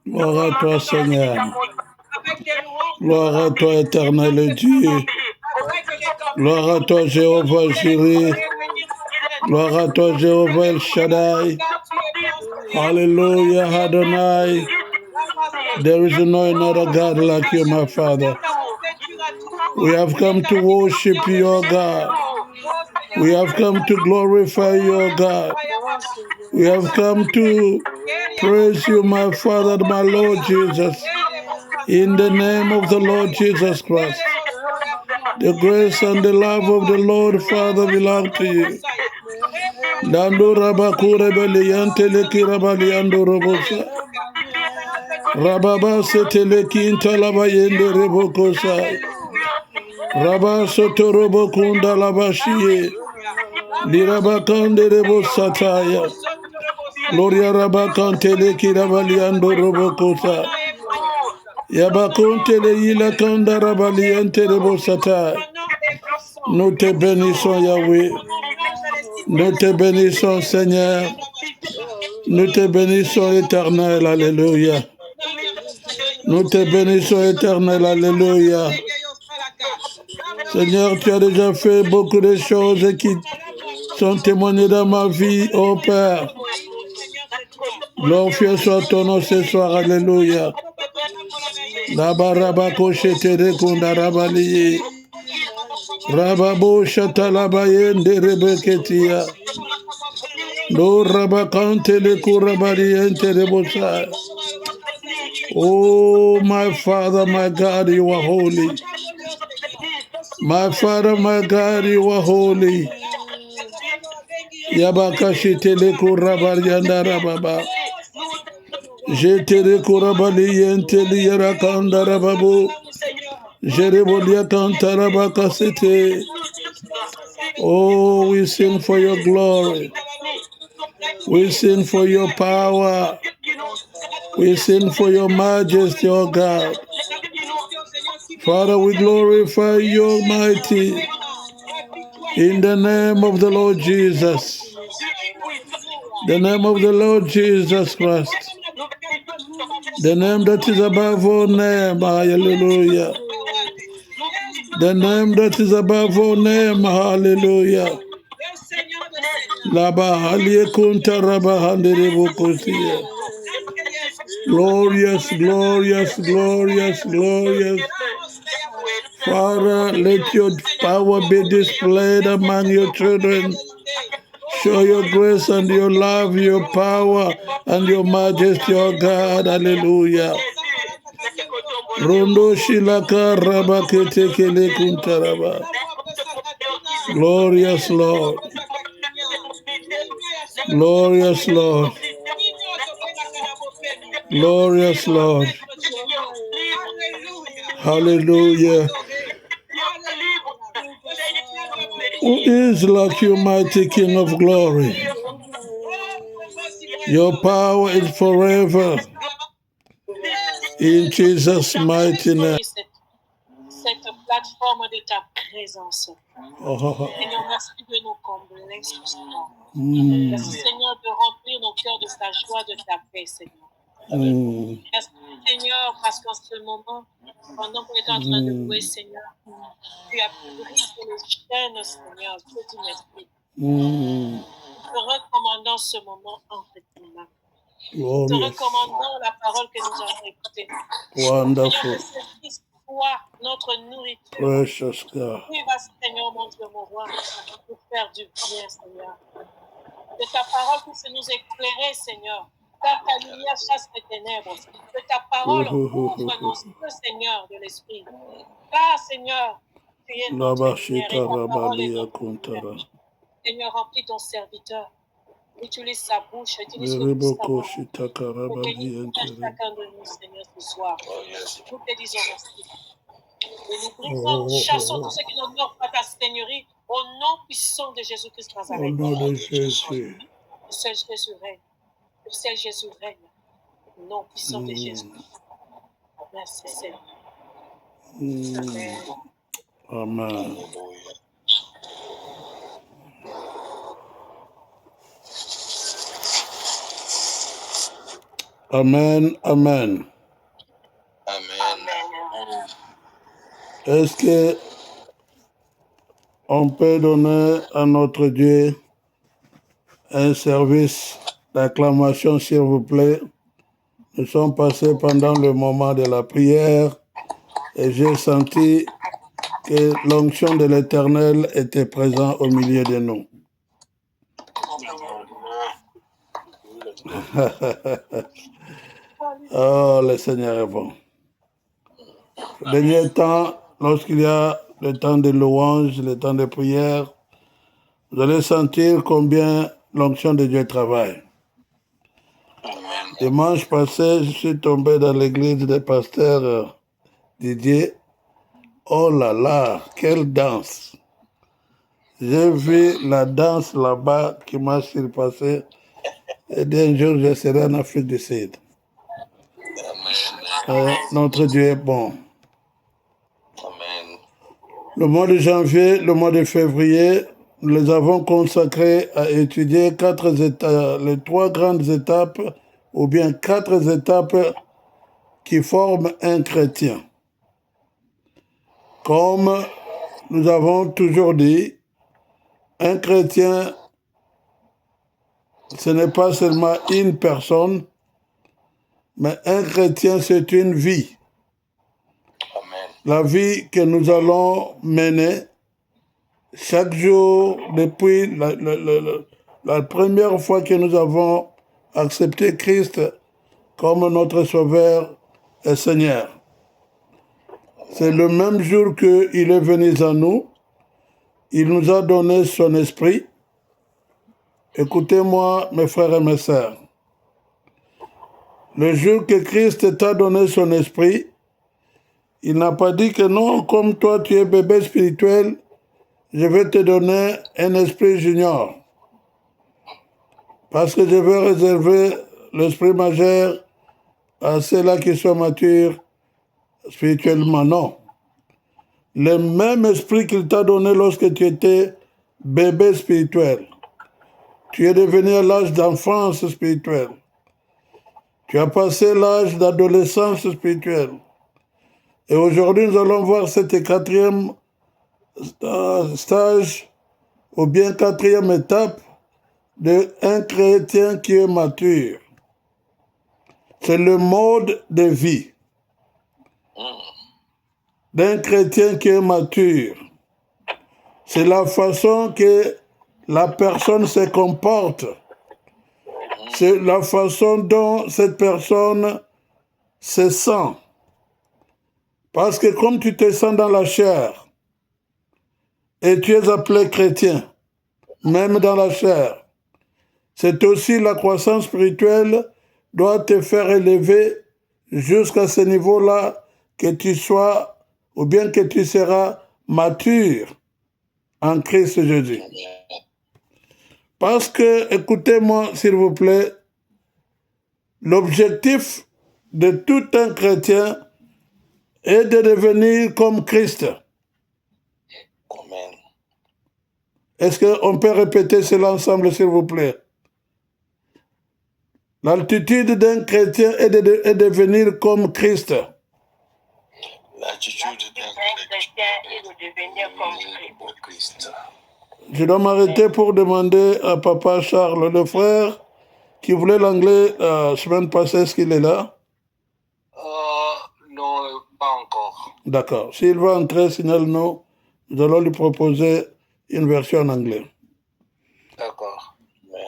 Gloire à toi, Seigneur. Gloire à toi, éternel Dieu. Gloire à toi, Jéhovah Jireh. Gloire à toi, Jéhovah El Shaddai. Hallelujah, Adonai. There is no another God like you, my Father. We have come to worship your God. We have come to glorify your God. We have come to praise you, my Father, my Lord Jesus. In the name of the Lord Jesus Christ. The grace and the love of the Lord, Father, belong to you. Dando rabakure beliyante leki rabaliyando robosa. Rababa seteleki intalaba yende rebokosa. Rabba sotorobo kunda labashiye. Lirabakande rebosataya. Gloria rabakante leki rabaliyando robokosa. Yabakonte le yila kanda rabaliyante rebosata. Nous te bénissons, Yahweh. Nous te bénissons, Seigneur. Nous te bénissons, Éternel. Alléluia. Nous te bénissons, Éternel. Alléluia. Seigneur, tu as déjà fait beaucoup de choses qui sont témoignées dans ma vie, ô Père. Glorifié soit ton nom ce soir. Alléluia. Labarabako shetere kunda rabaliye. Rababo shatalabayende rebeketia. No rabakante le kurabariente rebosa. Oh, my Father, my God, you are holy. My Father, my God, you are holy. Yabakashi le kurabarianda rababa. Jetere kurabaliente li yarakanda rababu. Jerebolia kantarabakasete. Oh, we sing for your glory. We sing for your power. We sing for your majesty, O God. Father, we glorify you, Almighty, in the name of the Lord Jesus. The name of the Lord Jesus Christ. The name that is above all name. Hallelujah. The name that is above all name. Hallelujah. Glorious, glorious, glorious, glorious. Father, let your power be displayed among your children. Show your grace and your love, your power and your majesty, O God. Hallelujah. Rondo shilaka rabakete kele kuntaraba. Glorious Lord. Glorious Lord. Glorious Lord. Hallelujah. Who is like you, mighty King of glory? Your power is forever. In Jesus' mighty name. Cette plateforme de ta présence. Seigneur, merci de nous combler ce soir. Merci, Seigneur, de remplir nos cœurs de ta joie, de ta paix, Seigneur. Merci, Seigneur, parce qu'en ce moment, pendant qu'on est en train de louer, Seigneur, tu as brisé les chaînes, Seigneur, de ton esprit. Nous te recommandons ce moment entre tes mains. Nous te recommandons la parole que nous avons écoutée. Wonderful. Seigneur, soit notre nourriture. Precious God. Oui, va, Seigneur, montre-moi roi, pour faire du bien, Seigneur. De ta parole puisse nous éclairer, Seigneur. Car ta lumière chasse les ténèbres. Que ta parole ouvre nos yeux, Seigneur, de l'esprit. Car, Seigneur, tu es notre lumière et ta parole est notre lumière. Seigneur, remplis ton serviteur. Utilise sa bouche, utilise sa bouche pour bénir chacun de nous, Seigneur, ce soir. Nous te disons merci. Et nous brisons, chassons tout ce qui n'honore pas ta Seigneurie au nom puissant de Jésus-Christ Nazareth. Au nom de Jésus. Le seul Jésus règne. Le seul Jésus règne. Au nom puissant de Jésus. Merci Seigneur. Amen. Amen. Amen, amen. Amen. Est-ce que on peut donner à notre Dieu un service d'acclamation, s'il vous plaît? Nous sommes passés pendant le moment de la prière et j'ai senti que l'onction de l'Éternel était présente au milieu de nous. Oh, le Seigneur est bon. Le dernier temps, lorsqu'il y a le temps de louange, le temps de prière, vous allez sentir combien l'onction de Dieu travaille. Dimanche passé, je suis tombé dans l'église des pasteurs Didier. Oh là là, quelle danse! J'ai vu la danse là-bas qui m'a surpassé. Et d'un jour, je serai en Afrique du Sud. Notre Dieu est bon. Le mois de janvier, le mois de février, nous les avons consacrés à étudier les 3 grandes étapes ou bien 4 étapes qui forment un chrétien. Comme nous avons toujours dit, un chrétien, ce n'est pas seulement une personne, mais un chrétien, c'est une vie. La vie que nous allons mener chaque jour depuis la première fois que nous avons accepté Christ comme notre Sauveur et Seigneur. C'est le même jour qu'il est venu à nous, il nous a donné son esprit. Écoutez-moi, mes frères et mes sœurs. Le jour que Christ t'a donné son esprit, il n'a pas dit que non, comme toi tu es bébé spirituel, je vais te donner un esprit junior. Parce que je veux réserver l'esprit majeur à ceux-là qui sont matures spirituellement. Non. Le même esprit qu'il t'a donné lorsque tu étais bébé spirituel. Tu es devenu à l'âge d'enfance spirituelle. Tu as passé l'âge d'adolescence spirituelle. Et aujourd'hui, nous allons voir cette 4e stage ou bien 4e étape d'un chrétien qui est mature. C'est le mode de vie d'un chrétien qui est mature. C'est la façon que la personne se comporte. C'est la façon dont cette personne se sent. Parce que comme tu te sens dans la chair, et tu es appelé chrétien, même dans la chair, c'est aussi la croissance spirituelle doit te faire élever jusqu'à ce niveau-là que tu sois, ou bien que tu seras mature en Christ Jésus. Parce que, écoutez-moi s'il vous plaît, l'objectif de tout un chrétien est de devenir comme Christ. Amen. Est-ce qu'on peut répéter cela ensemble s'il vous plaît? L'altitude d'un chrétien est de devenir comme Christ. L'attitude d'un chrétien est de devenir comme Christ. Je dois m'arrêter pour demander à papa Charles, le frère qui voulait l'anglais la semaine passée, est-ce qu'il est là? Non, pas encore. D'accord. S'il va entrer, signale-nous. Nous allons lui proposer une version en anglais. D'accord.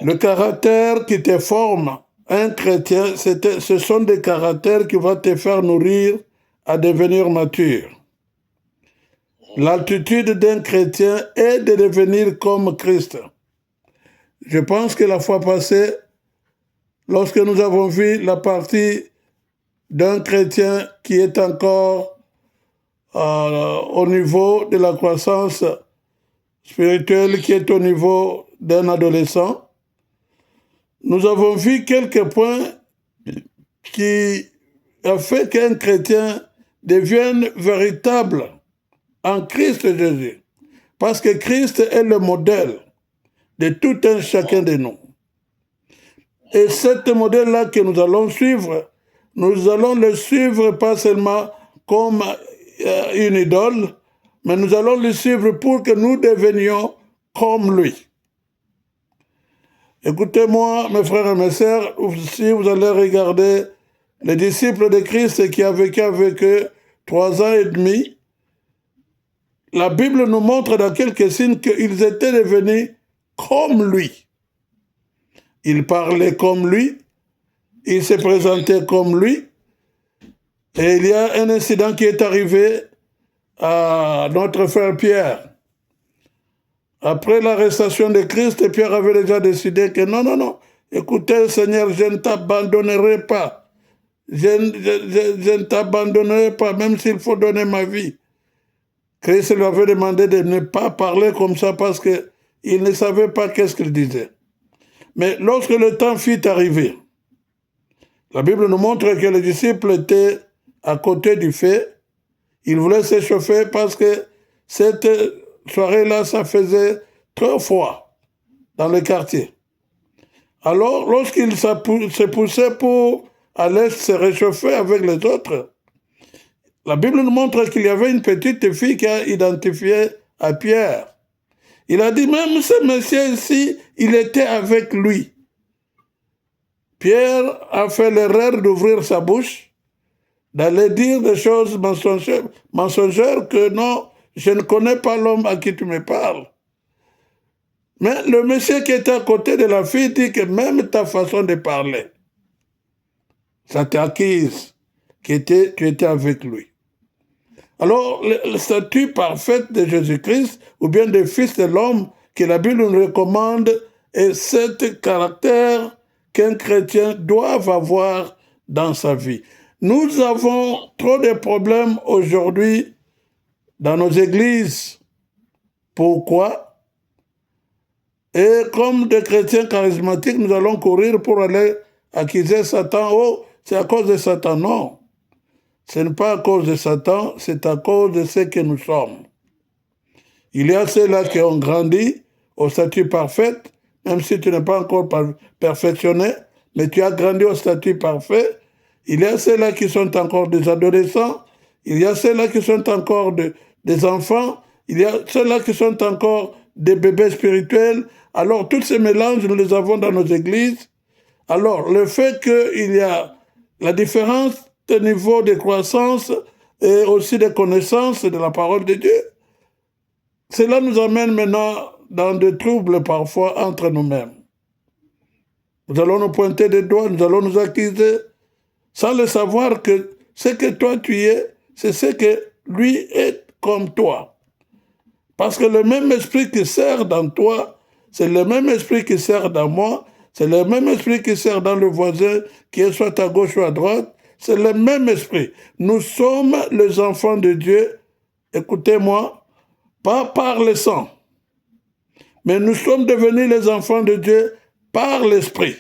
Le caractère qui te forme, un chrétien, ce sont des caractères qui vont te faire nourrir à devenir mature. L'altitude d'un chrétien est de devenir comme Christ. Je pense que la fois passée, lorsque nous avons vu la partie d'un chrétien qui est encore au niveau de la croissance spirituelle, qui est au niveau d'un adolescent, nous avons vu quelques points qui ont fait qu'un chrétien devienne véritable en Christ Jésus. Parce que Christ est le modèle de tout un chacun de nous. Et ce modèle-là que nous allons suivre, nous allons le suivre pas seulement comme une idole, mais nous allons le suivre pour que nous devenions comme lui. Écoutez-moi, mes frères et mes sœurs, si vous allez regarder les disciples de Christ qui ont vécu avec eux 3 ans et demi, la Bible nous montre dans quelques signes qu'ils étaient devenus comme lui. Ils parlaient comme lui, ils se présentaient comme lui, et il y a un incident qui est arrivé à notre frère Pierre. Après l'arrestation de Christ, Pierre avait déjà décidé que non, écoutez Seigneur, je ne t'abandonnerai pas. Je ne t'abandonnerai pas, même s'il faut donner ma vie. Christ lui avait demandé de ne pas parler comme ça parce qu'il ne savait pas qu'est-ce qu'il disait. Mais lorsque le temps fut arrivé, la Bible nous montre que les disciples étaient à côté du feu. Ils voulaient s'échauffer parce que cette soirée-là, ça faisait trop froid dans le quartier. Alors, lorsqu'ils se poussaient pour aller se réchauffer avec les autres, la Bible nous montre qu'il y avait une petite fille qui a identifié à Pierre. Il a dit, même ce monsieur ici, il était avec lui. Pierre a fait l'erreur d'ouvrir sa bouche, d'aller dire des choses mensongères que non, je ne connais pas l'homme à qui tu me parles. Mais le monsieur qui était à côté de la fille dit que même ta façon de parler, ça t'acquise que tu étais avec lui. Alors, le statut parfait de Jésus-Christ, ou bien de Fils de l'homme, que la Bible nous recommande, est ce caractère qu'un chrétien doit avoir dans sa vie. Nous avons trop de problèmes aujourd'hui dans nos églises. Pourquoi? Et comme des chrétiens charismatiques, nous allons courir pour aller accuser Satan. Oh, c'est à cause de Satan. Non. Ce n'est pas à cause de Satan, c'est à cause de ce que nous sommes. Il y a ceux-là qui ont grandi au statut parfait, même si tu n'es pas encore perfectionné, mais tu as grandi au statut parfait. Il y a ceux-là qui sont encore des adolescents, il y a ceux-là qui sont encore des enfants, il y a ceux-là qui sont encore des bébés spirituels. Alors, tous ces mélanges, nous les avons dans nos églises. Alors, le fait qu'il y a la différence de niveau de croissance et aussi de connaissance de la parole de Dieu, cela nous amène maintenant dans des troubles parfois entre nous-mêmes. Nous allons nous pointer des doigts, nous allons nous accuser, sans le savoir que ce que toi tu es, c'est ce que lui est comme toi. Parce que le même esprit qui sert dans toi, c'est le même esprit qui sert dans moi, c'est le même esprit qui sert dans le voisin qui est soit à gauche ou à droite, c'est le même esprit. Nous sommes les enfants de Dieu, écoutez-moi, pas par le sang, mais nous sommes devenus les enfants de Dieu par l'esprit.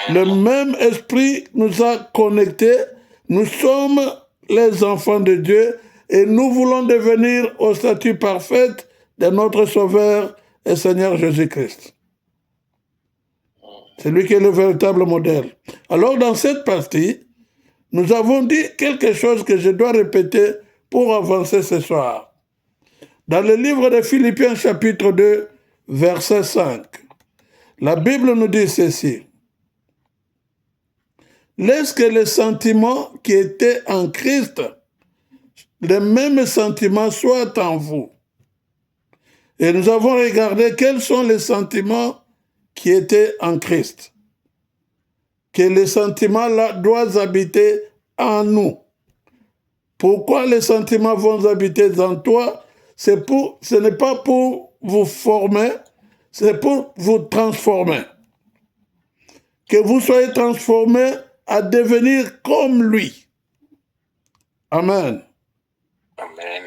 Le même esprit nous a connectés, nous sommes les enfants de Dieu et nous voulons devenir au statut parfait de notre Sauveur et Seigneur Jésus-Christ. C'est lui qui est le véritable modèle. Alors dans cette partie, nous avons dit quelque chose que je dois répéter pour avancer ce soir. Dans le livre de Philippiens chapitre 2, verset 5, la Bible nous dit ceci. Laisse que les sentiments qui étaient en Christ, les mêmes sentiments soient en vous. Et nous avons regardé quels sont les sentiments qui étaient en Christ. Que les sentiments-là doivent habiter en nous. Pourquoi les sentiments vont habiter en toi? Ce n'est pas pour vous former, c'est pour vous transformer. Que vous soyez transformés à devenir comme lui. Amen. Amen.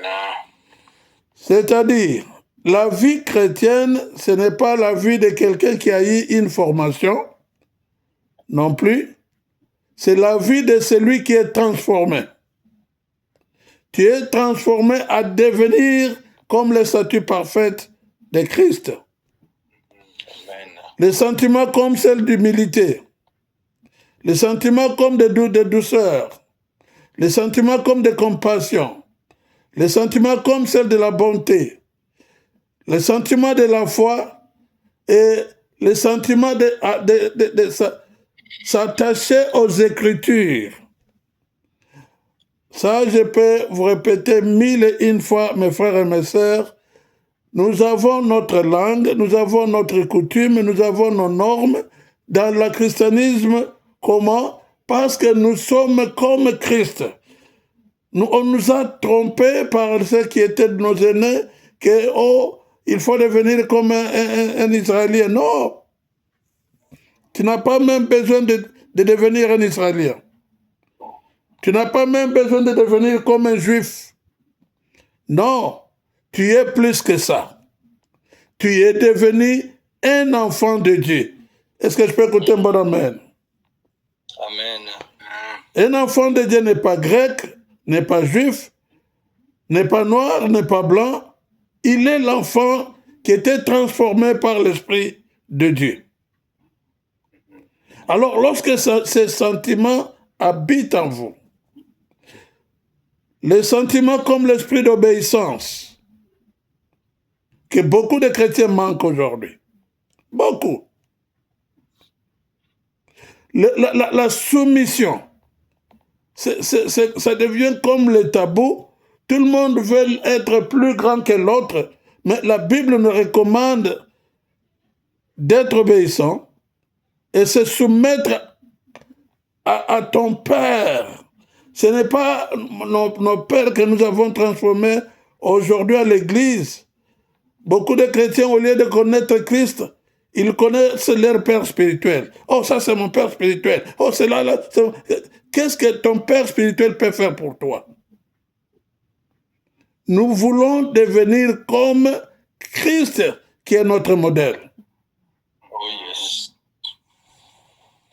C'est-à-dire, la vie chrétienne, ce n'est pas la vie de quelqu'un qui a eu une formation, non plus. C'est la vie de celui qui est transformé. Tu es transformé à devenir comme le statut parfait de Christ. Amen. Les sentiments comme celle d'humilité. Les sentiments comme de douceur. Les sentiments comme de compassion. Les sentiments comme celle de la bonté. Les sentiments de la foi et les sentiments de s'attacher aux Écritures. Ça, je peux vous répéter 1001 fois, mes frères et mes sœurs. Nous avons notre langue, nous avons notre coutume, nous avons nos normes. Dans le christianisme, comment? Parce que nous sommes comme Christ. On nous a trompés par ceux qui étaient nos aînés, que, il faut devenir comme un Israélien. Non! Tu n'as pas même besoin de devenir un Israélien. Tu n'as pas même besoin de devenir comme un Juif. Non, tu es plus que ça. Tu es devenu un enfant de Dieu. Est-ce que je peux écouter un bon amen? Amen. Un enfant de Dieu n'est pas grec, n'est pas juif, n'est pas noir, n'est pas blanc. Il est l'enfant qui était transformé par l'Esprit de Dieu. Alors, lorsque ces sentiments habitent en vous, les sentiments comme l'esprit d'obéissance, que beaucoup de chrétiens manquent aujourd'hui. Beaucoup. La soumission, ça devient comme le tabou. Tout le monde veut être plus grand que l'autre, mais la Bible nous recommande d'être obéissant et se soumettre à ton Père. Ce n'est pas nos pères que nous avons transformés aujourd'hui à l'Église. Beaucoup de chrétiens, au lieu de connaître Christ, ils connaissent leur père spirituel. Oh, ça c'est mon père spirituel. Oh, c'est là. Qu'est-ce que ton père spirituel peut faire pour toi? Nous voulons devenir comme Christ, qui est notre modèle. Oh, yes.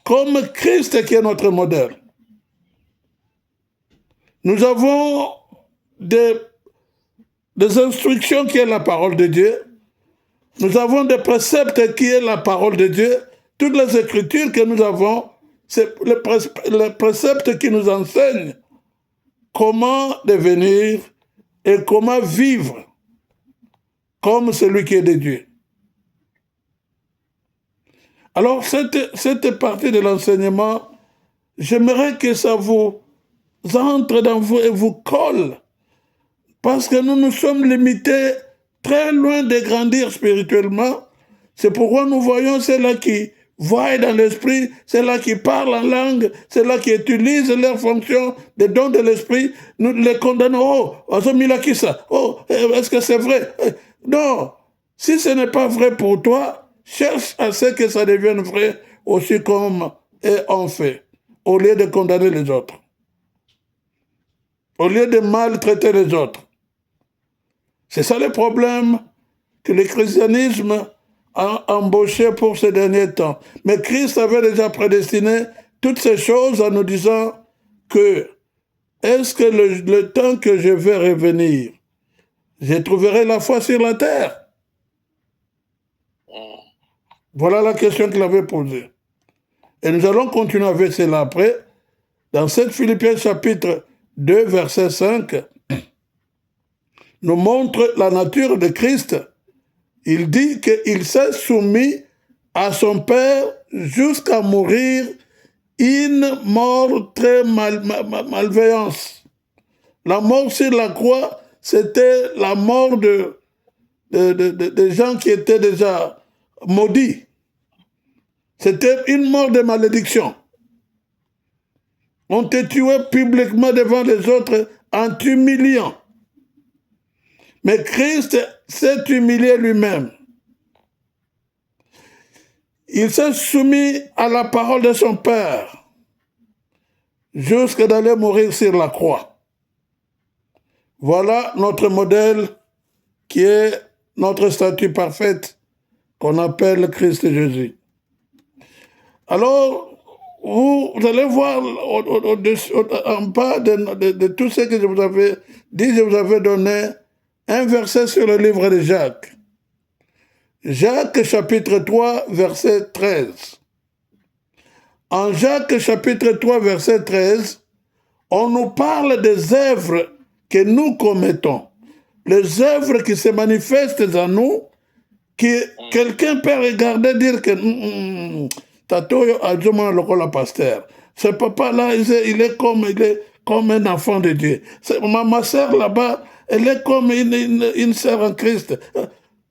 Comme Christ, qui est notre modèle. Nous avons des instructions qui est la parole de Dieu. Nous avons des préceptes qui est la parole de Dieu. Toutes les écritures que nous avons, c'est les préceptes qui nous enseignent comment devenir et comment vivre comme celui qui est de Dieu. Alors, cette partie de l'enseignement, j'aimerais que ça vous entre dans vous et vous colle. Parce que nous nous sommes limités très loin de grandir spirituellement. C'est pourquoi nous voyons ceux-là qui voient dans l'esprit, ceux-là qui parlent en langue, ceux-là qui utilisent leurs fonctions, des dons de l'esprit. Nous les condamnons. Oh, est-ce que c'est vrai? Non. Si ce n'est pas vrai pour toi, cherche à ce que ça devienne vrai aussi comme on fait, au lieu de condamner les autres. Au lieu de maltraiter les autres. C'est ça le problème que le christianisme a embauché pour ces derniers temps. Mais Christ avait déjà prédestiné toutes ces choses en nous disant que est-ce que le temps que je vais revenir, je trouverai la foi sur la terre? Voilà la question qu'il avait posée. Et nous allons continuer avec cela après. Dans 7 Philippiens chapitre 2, verset 5, nous montre la nature de Christ. Il dit qu'il s'est soumis à son Père jusqu'à mourir une mort très malveillance. La mort sur la croix, c'était la mort de gens qui étaient déjà maudits. C'était une mort de malédiction. On te tuait publiquement devant les autres en t'humiliant. Mais Christ s'est humilié lui-même. Il s'est soumis à la parole de son Père jusqu'à d'aller mourir sur la croix. Voilà notre modèle qui est notre statue parfaite qu'on appelle Christ Jésus. Alors, vous allez voir en bas de tout ce que je vous avais dit, je vous avais donné un verset sur le livre de Jacques. Jacques chapitre 3, verset 13. En Jacques chapitre 3, verset 13, on nous parle des œuvres que nous commettons. Les œuvres qui se manifestent en nous, que quelqu'un peut regarder et dire que Tatoyo Adjuma Lokola pasteur. Ce papa-là, il est comme un enfant de Dieu. Ma sœur là-bas, elle est comme une sœur en Christ.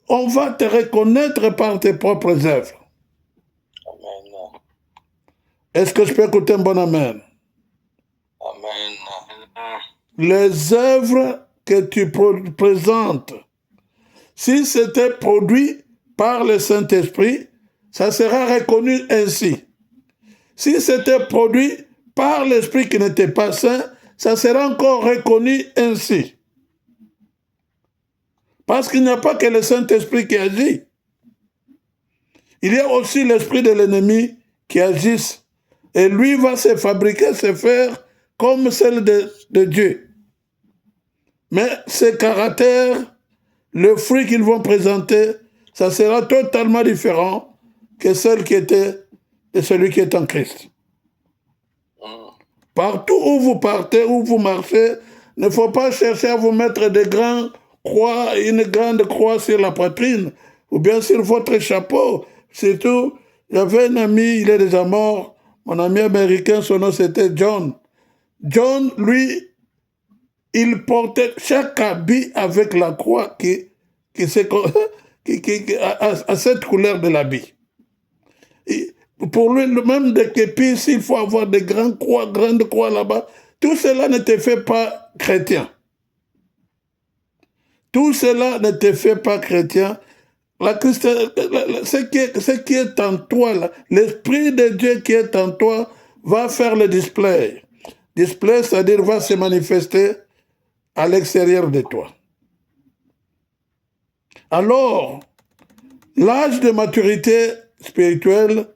On va te reconnaître par tes propres œuvres. Amen. Est-ce que je peux écouter un bon amen? Amen. Les œuvres que tu présentes, si c'était produit par le Saint-Esprit, ça sera reconnu ainsi. Si c'était produit par l'Esprit qui n'était pas saint, ça sera encore reconnu ainsi. Parce qu'il n'y a pas que le Saint-Esprit qui agit. Il y a aussi l'esprit de l'ennemi qui agit. Et lui va se fabriquer, se faire comme celle de Dieu. Mais ses caractères, le fruit qu'ils vont présenter, ça sera totalement différent que celle qui était de celui qui est en Christ. Partout où vous partez, où vous marchez, il ne faut pas chercher à vous mettre des grands croix, une grande croix sur la poitrine, ou bien sur votre chapeau. Surtout, j'avais un ami, il est déjà mort, mon ami américain, son nom c'était John. John, lui, il portait chaque habit avec la croix qui a cette couleur de l'habit. Pour lui, le même de képi, s'il faut avoir des grandes croix là-bas, tout cela ne te fait pas chrétien. Tout cela ne te fait pas chrétien. Ce qui est en toi, l'Esprit de Dieu qui est en toi, va faire le display. Display, c'est-à-dire va se manifester à l'extérieur de toi. Alors, l'âge de maturité spirituelle,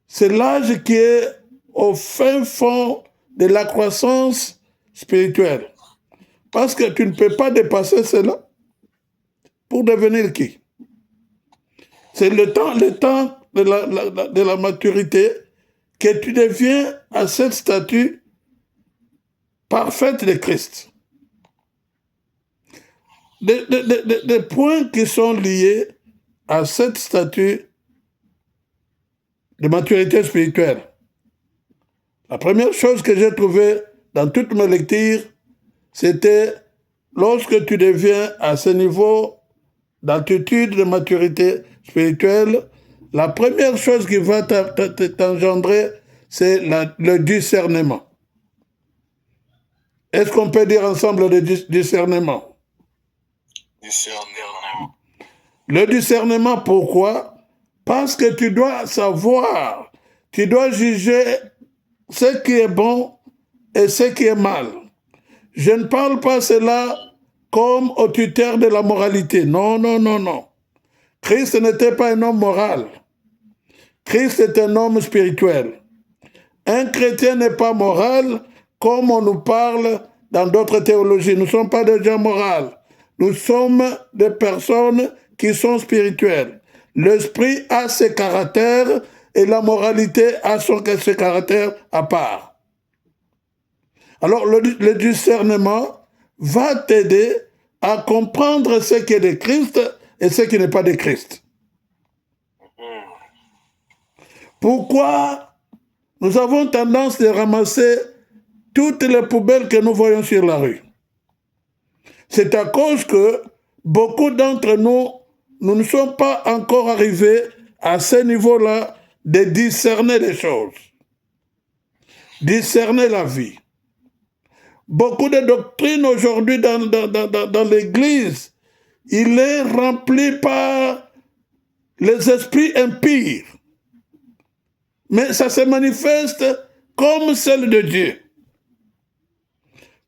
c'est l'âge qui est au fin fond de la croissance spirituelle. Parce que tu ne peux pas dépasser cela pour devenir qui? C'est le temps de la maturité que tu deviens à cette statue parfaite de Christ. Des points qui sont liés à cette statue de maturité spirituelle. La première chose que j'ai trouvée dans toutes mes lectures, c'était lorsque tu deviens à ce niveau d'altitude de maturité spirituelle, la première chose qui va t'engendrer, c'est le discernement. Est-ce qu'on peut dire ensemble le discernement? Discernement. Le discernement, pourquoi? Parce que tu dois savoir, tu dois juger ce qui est bon et ce qui est mal. Je ne parle pas cela comme au tuteur de la moralité. Non, non, non, non. Christ n'était pas un homme moral. Christ est un homme spirituel. Un chrétien n'est pas moral comme on nous parle dans d'autres théologies. Nous ne sommes pas des gens moraux. Nous sommes des personnes qui sont spirituelles. L'esprit a ses caractères et la moralité a ses caractères à part. Alors le discernement va t'aider à comprendre ce qui est de Christ et ce qui n'est pas de Christ. Pourquoi nous avons tendance de ramasser toutes les poubelles que nous voyons sur la rue? C'est à cause que beaucoup d'entre nous, nous ne sommes pas encore arrivés à ce niveau-là de discerner les choses, discerner la vie. Beaucoup de doctrines aujourd'hui dans l'Église, il est rempli par les esprits impurs. Mais ça se manifeste comme celle de Dieu.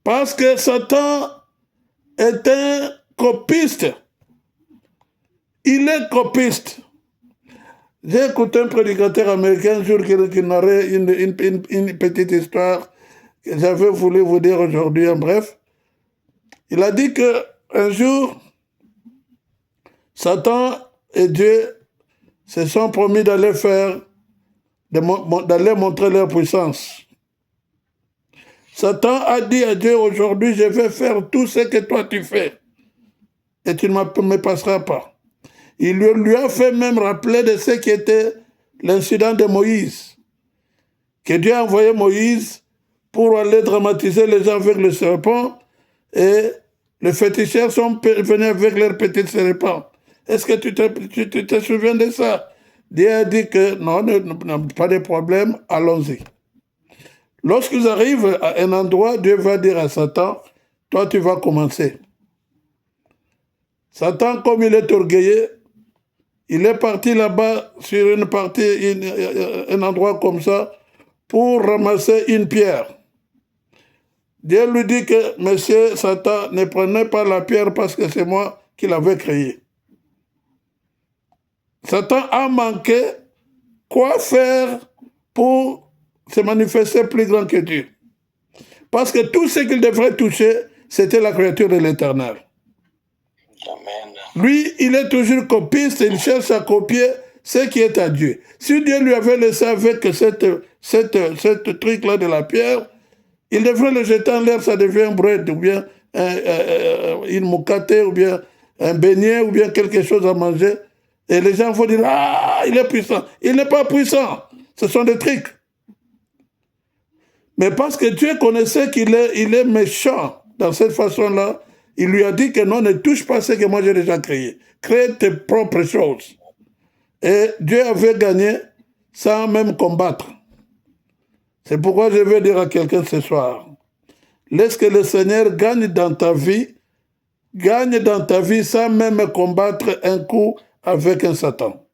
Parce que Satan est un copiste. Il est copiste. J'ai écouté un prédicateur américain un jour qui narrait une petite histoire que j'avais voulu vous dire aujourd'hui en bref. Il a dit qu'un jour, Satan et Dieu se sont promis d'aller d'aller montrer leur puissance. Satan a dit à Dieu, aujourd'hui, je vais faire tout ce que toi tu fais. Et tu ne me passeras pas. Il lui a fait même rappeler de ce qui était l'incident de Moïse. Que Dieu a envoyé Moïse pour aller dramatiser les gens avec le serpent, et les féticheurs sont venus avec leurs petits serpents. Est-ce que tu te souviens de ça? Dieu a dit que non, pas de problème, allons-y. Lorsqu'ils arrivent à un endroit, Dieu va dire à Satan, toi tu vas commencer. Satan, comme il est orgueilleux, il est parti là-bas sur un endroit comme ça pour ramasser une pierre. Dieu lui dit que, monsieur Satan, ne prenez pas la pierre parce que c'est moi qui l'avais créée. Satan a manqué quoi faire pour se manifester plus grand que Dieu. Parce que tout ce qu'il devrait toucher, c'était la créature de l'Éternel. Amen. Lui, il est toujours copiste, il cherche à copier ce qui est à Dieu. Si Dieu lui avait laissé avec cette truc-là de la pierre, il devrait le jeter en l'air, ça devient un bread, ou bien une moukate, ou bien un beignet, ou bien quelque chose à manger. Et les gens vont dire, ah, il est puissant. Il n'est pas puissant. Ce sont des trucs. Mais parce que Dieu connaissait qu'il est méchant dans cette façon-là, il lui a dit que non, ne touche pas ce que moi j'ai déjà créé. Crée tes propres choses. Et Dieu avait gagné sans même combattre. C'est pourquoi je veux dire à quelqu'un ce soir, laisse que le Seigneur gagne dans ta vie sans même combattre un coup avec un Satan.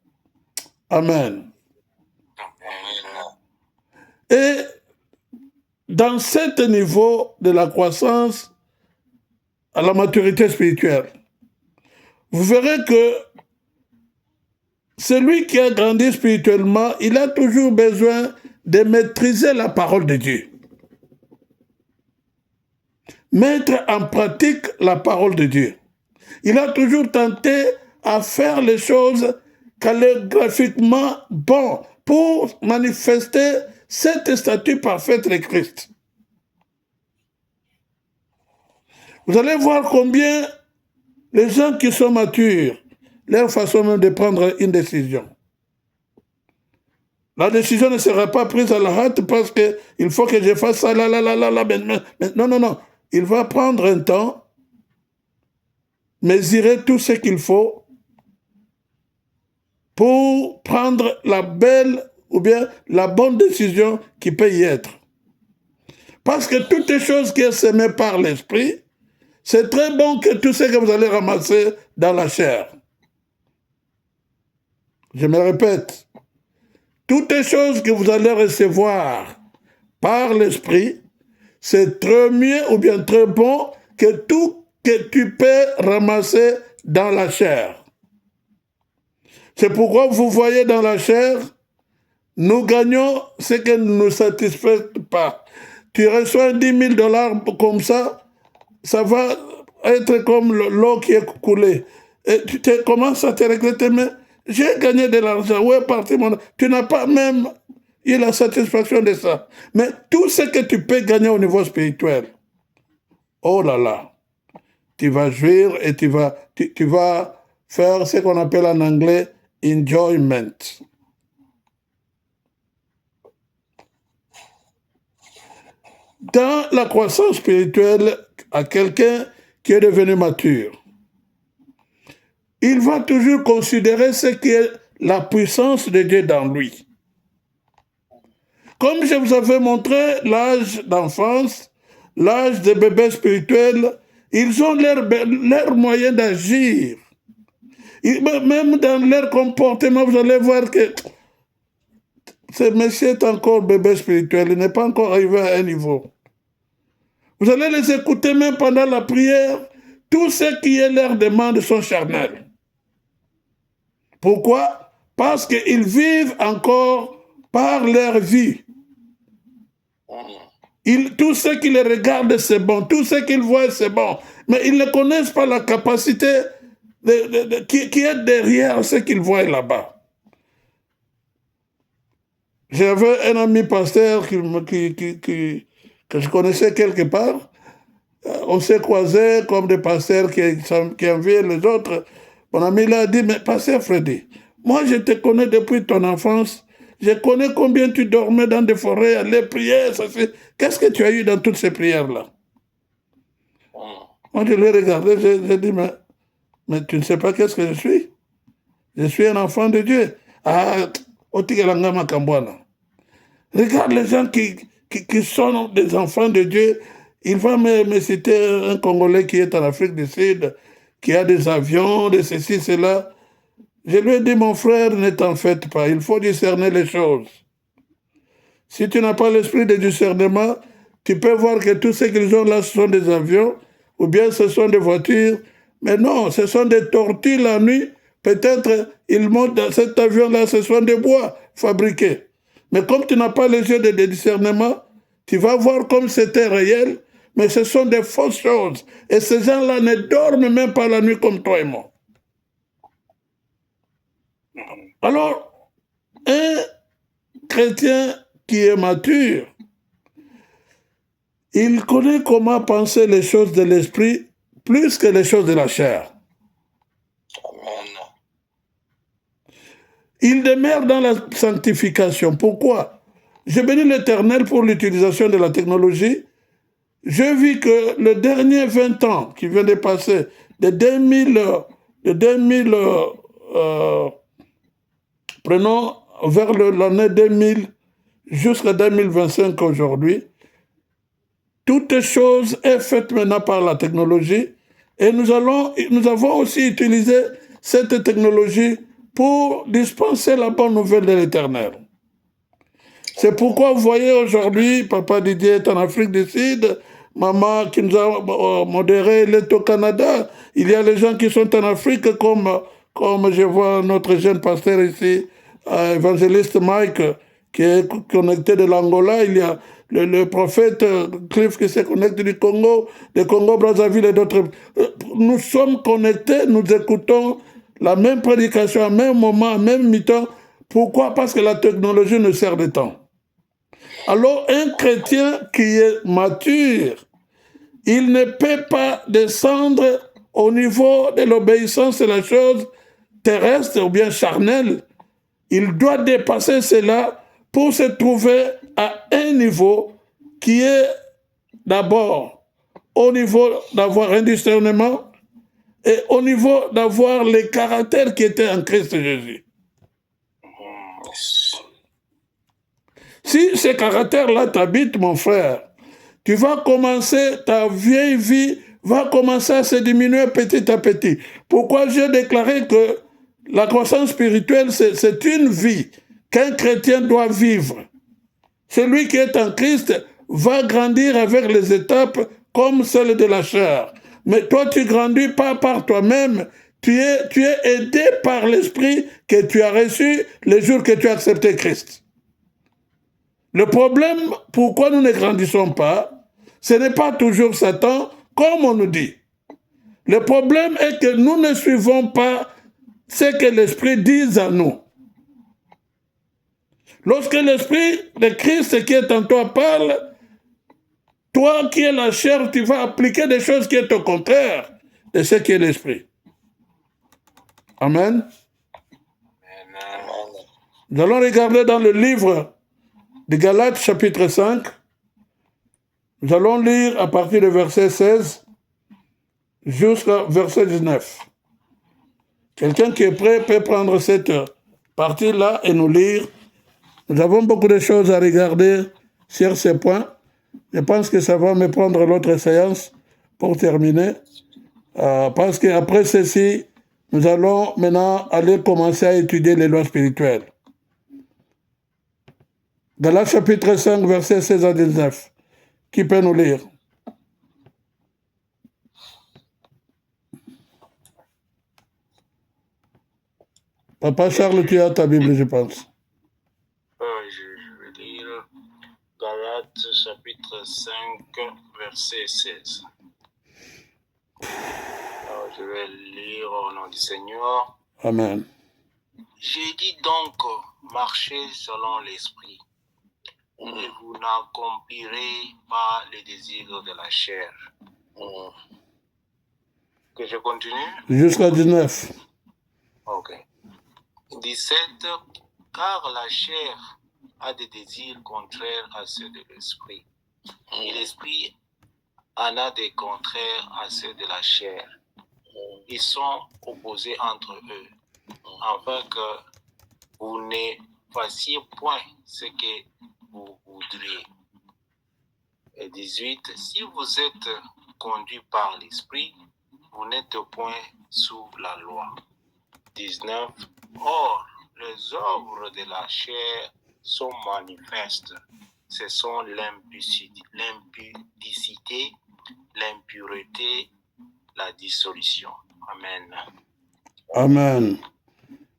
Amen. Et dans cet niveau de la croissance à la maturité spirituelle, vous verrez que celui qui a grandi spirituellement, il a toujours besoin de maîtriser la parole de Dieu. Mettre en pratique la parole de Dieu. Il a toujours tenté à faire les choses calligraphiquement bon pour manifester cette statue parfaite de Christ. Vous allez voir combien les gens qui sont matures, leur façon même de prendre une décision. La décision ne sera pas prise à la hâte parce qu'il faut que je fasse ça, là. Non. Il va prendre un temps, mesurer tout ce qu'il faut pour prendre la belle ou bien la bonne décision qui peut y être. Parce que toutes les choses qui sont semées par l'esprit, c'est très bon que tout ce que vous allez ramasser dans la chair. Je me répète, toutes les choses que vous allez recevoir par l'esprit, c'est très mieux ou bien très bon que tout que tu peux ramasser dans la chair. C'est pourquoi vous voyez dans la chair, nous gagnons ce qui ne nous satisfait pas. Tu reçois 10 000 $ comme ça, ça va être comme l'eau qui est coulée. Et tu commences à te regretter, mais j'ai gagné de l'argent, où est parti mon... Tu n'as pas même eu la satisfaction de ça. Mais tout ce que tu peux gagner au niveau spirituel, oh là là, tu vas jouir et tu vas faire ce qu'on appelle en anglais enjoyment. Dans la croissance spirituelle à quelqu'un qui est devenu mature, il va toujours considérer ce qui est la puissance de Dieu dans lui. Comme je vous avais montré l'âge d'enfance, l'âge des bébés spirituels, ils ont leur moyen d'agir. Même dans leur comportement, vous allez voir que ce monsieur est encore bébé spirituel, il n'est pas encore arrivé à un niveau. Vous allez les écouter même pendant la prière, tout ce qui est leur demande sont charnels. Pourquoi? Parce qu'ils vivent encore par leur vie. Tout ce qui les regarde, c'est bon. Tout ce qu'ils voient, c'est bon. Mais ils ne connaissent pas la capacité qui est derrière ce qu'ils voient là-bas. J'avais un ami pasteur que je connaissais quelque part. On s'est croisés comme des pasteurs qui enviaient les autres. Mon ami l'a dit, mais pasteur Freddy, moi je te connais depuis ton enfance. Je connais combien tu dormais dans des forêts, les prières. Qu'est-ce que tu as eu dans toutes ces prières-là? Moi je l'ai regardé, j'ai dit, mais tu ne sais pas qu'est-ce que je suis? Je suis un enfant de Dieu. Ah, Otigalanga Kambwana. Regarde les gens qui sont des enfants de Dieu. Il va me citer un Congolais qui est en Afrique du Sud, qui a des avions, de ceci, cela. Je lui ai dit, mon frère, ne t'en faites pas. Il faut discerner les choses. Si tu n'as pas l'esprit de discernement, tu peux voir que tout ce qu'ils ont là, ce sont des avions, ou bien ce sont des voitures. Mais non, ce sont des tortues la nuit. Peut-être ils montent dans cet avion-là, ce sont des bois fabriqués. Mais comme tu n'as pas les yeux de discernement, tu vas voir comme c'était réel, mais ce sont des fausses choses. Et ces gens-là ne dorment même pas la nuit comme toi et moi. Alors, un chrétien qui est mature, il connaît comment penser les choses de l'esprit plus que les choses de la chair. Amen. Il demeure dans la sanctification. Pourquoi? Je bénis l'Éternel pour l'utilisation de la technologie. Je vis que le dernier 20 ans qui vient de passer, de 2000 prenons vers l'année 2000 jusqu'à 2025 aujourd'hui, toute chose est faite maintenant par la technologie et nous avons aussi utilisé cette technologie pour dispenser la bonne nouvelle de l'Éternel. C'est pourquoi vous voyez aujourd'hui, Papa Didier est en Afrique du Sud, Maman qui nous a modéré, elle est au Canada. Il y a les gens qui sont en Afrique comme je vois notre jeune pasteur ici, évangéliste Mike, qui est connecté de l'Angola. Il y a le prophète Cliff qui se connecte du Congo, Brazzaville et d'autres. Nous sommes connectés, nous écoutons la même prédication, à même moment, à même mi-temps. Pourquoi? Parce que la technologie nous sert de temps. Alors, un chrétien qui est mature, il ne peut pas descendre au niveau de l'obéissance de la chose terrestre ou bien charnelle. Il doit dépasser cela pour se trouver à un niveau qui est d'abord au niveau d'avoir un discernement et au niveau d'avoir les caractères qui étaient en Christ Jésus. Si ces caractères-là t'habitent, mon frère, tu vas commencer, ta vieille vie va commencer à se diminuer petit à petit. Pourquoi j'ai déclaré que la croissance spirituelle, c'est une vie qu'un chrétien doit vivre. Celui qui est en Christ va grandir avec les étapes comme celles de la chair. Mais toi, tu grandis pas par toi-même. Tu es aidé par l'esprit que tu as reçu le jour que tu as accepté Christ. Le problème, pourquoi nous ne grandissons pas, ce n'est pas toujours Satan, comme on nous dit. Le problème est que nous ne suivons pas ce que l'Esprit dit à nous. Lorsque l'Esprit de Christ qui est en toi parle, toi qui es la chair, tu vas appliquer des choses qui sont au contraire de ce qui est l'Esprit. Amen. Nous allons regarder dans le livre de Galates, chapitre 5. Nous allons lire à partir du verset 16 jusqu'au verset 19. Quelqu'un qui est prêt peut prendre cette partie-là et nous lire. Nous avons beaucoup de choses à regarder sur ces points. Je pense que ça va me prendre l'autre séance pour terminer. Parce qu'après ceci, nous allons maintenant aller commencer à étudier les lois spirituelles. Galates chapitre 5, verset 16 à 19. Qui peut nous lire? Papa Charles, tu as ta Bible, je pense. Je vais lire Galates chapitre 5, verset 16. Je vais lire au nom du Seigneur. Amen. J'ai dit donc, marchez selon l'esprit, et vous n'accomplirez pas les désirs de la chair. Que je continue? Jusqu'à 19. Ok. 17. Car la chair a des désirs contraires à ceux de l'esprit, et l'esprit en a des contraires à ceux de la chair. Ils sont opposés entre eux, afin que vous ne fassiez point ce que vous voudriez. Et 18. Si vous êtes conduits par l'esprit, vous n'êtes point sous la loi. 19. Or, les œuvres de la chair sont manifestes. Ce sont l'impudicité, l'impureté, la dissolution. Amen. Amen.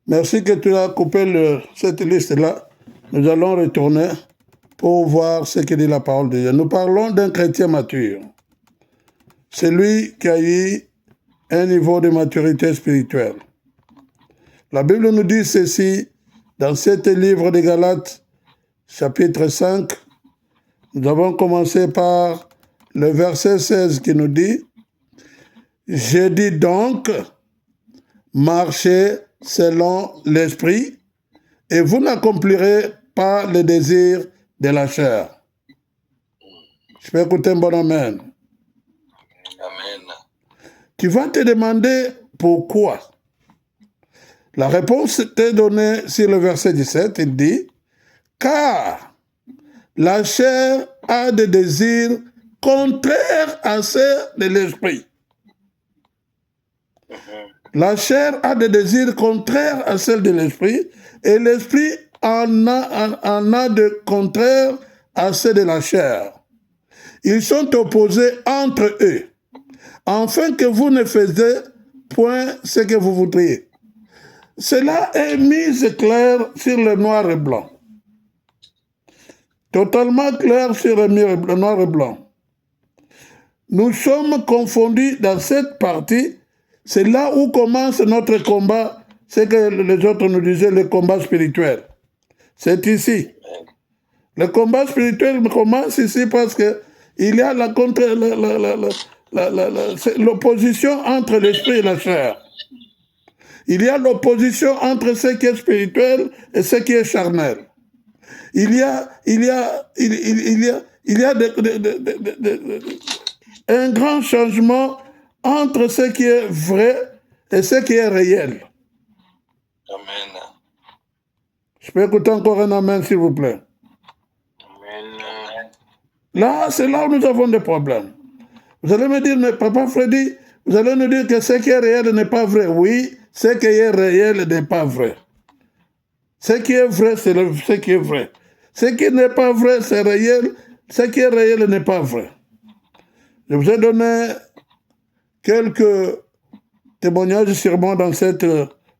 Merci que tu as coupé cette liste-là. Nous allons retourner pour voir ce que dit la parole de Dieu. Nous parlons d'un chrétien mature. C'est lui qui a eu un niveau de maturité spirituelle. La Bible nous dit ceci dans cet livre de Galates, chapitre 5. Nous avons commencé par le verset 16 qui nous dit « Je dis donc, marchez selon l'esprit, et vous n'accomplirez pas les désirs de la chair. » Je peux écouter un bon amen. Amen. Tu vas te demander pourquoi. La réponse t'est donnée sur le verset 17. Il dit « Car la chair a des désirs contraires à ceux de l'esprit. » La chair a des désirs contraires à ceux de l'esprit, et l'esprit en a de contraires à ceux de la chair. Ils sont opposés entre eux, afin que vous ne fassiez point ce que vous voudriez. Cela est mis clair sur le noir et blanc. Totalement clair sur le noir et blanc. Nous sommes confondus dans cette partie. C'est là où commence notre combat. C'est que les autres nous disaient le combat spirituel. C'est ici. Le combat spirituel commence ici parce que il y a l'opposition entre l'esprit et la chair. Il y a l'opposition entre ce qui est spirituel et ce qui est charnel. Il y a un grand changement entre ce qui est vrai et ce qui est réel. Amen. Je peux écouter encore un amen, s'il vous plaît. Amen. Là, c'est là où nous avons des problèmes. Vous allez me dire, mais Papa Freddy, vous allez nous dire que ce qui est réel n'est pas vrai. Oui, ce qui est réel n'est pas vrai. Ce qui est vrai, c'est ce qui est vrai. Ce qui n'est pas vrai, c'est réel. Ce qui est réel n'est pas vrai. Je vous ai donné quelques témoignages sûrement dans cette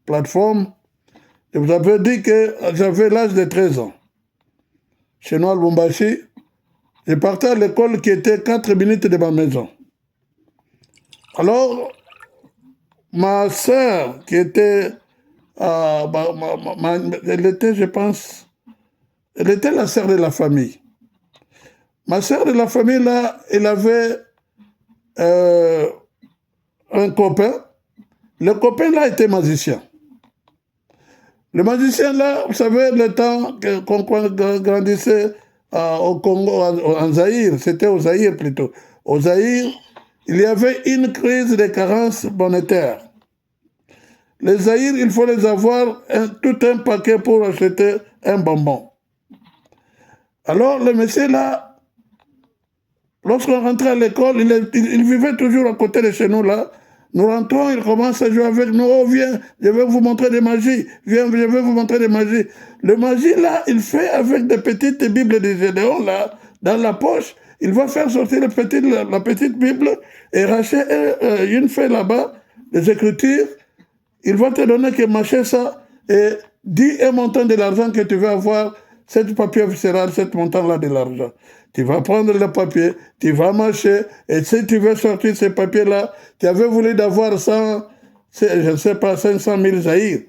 plateforme. Je vous avais dit que j'avais l'âge de 13 ans. Chez nous à Lubumbashi, je partais à l'école qui était 4 minutes de ma maison. Alors, ma sœur, qui était, elle était, je pense, elle était la sœur de la famille. Ma sœur de la famille, là, elle avait un copain. Le copain, là, était magicien. Le magicien, là, vous savez, le temps qu'on grandissait au Congo, en Zaïre, c'était au Zaïre plutôt. Au Zaïre, il y avait une crise de carence monétaire. Les Zaïre, il faut les avoir tout un paquet pour acheter un bonbon. Alors, le monsieur, là, lorsqu'on rentrait à l'école, il vivait toujours à côté de chez nous, là. Nous rentrons, il commence à jouer avec nous. Oh, viens, je vais vous montrer des magies. Viens, je vais vous montrer des magies. Le magie, là, il fait avec des petites Bibles de Gédéon, là, dans la poche. Il va faire sortir la petite Bible et racheter une feuille là-bas, des Écritures. Il va te donner que marcher ça et dis un montant de l'argent que tu veux avoir ce papier sera cet montant-là de l'argent. Tu vas prendre le papier, tu vas marcher, et si tu veux sortir ce papier-là, tu avais voulu d'avoir 100, je ne sais pas, 500 000 zaïrs.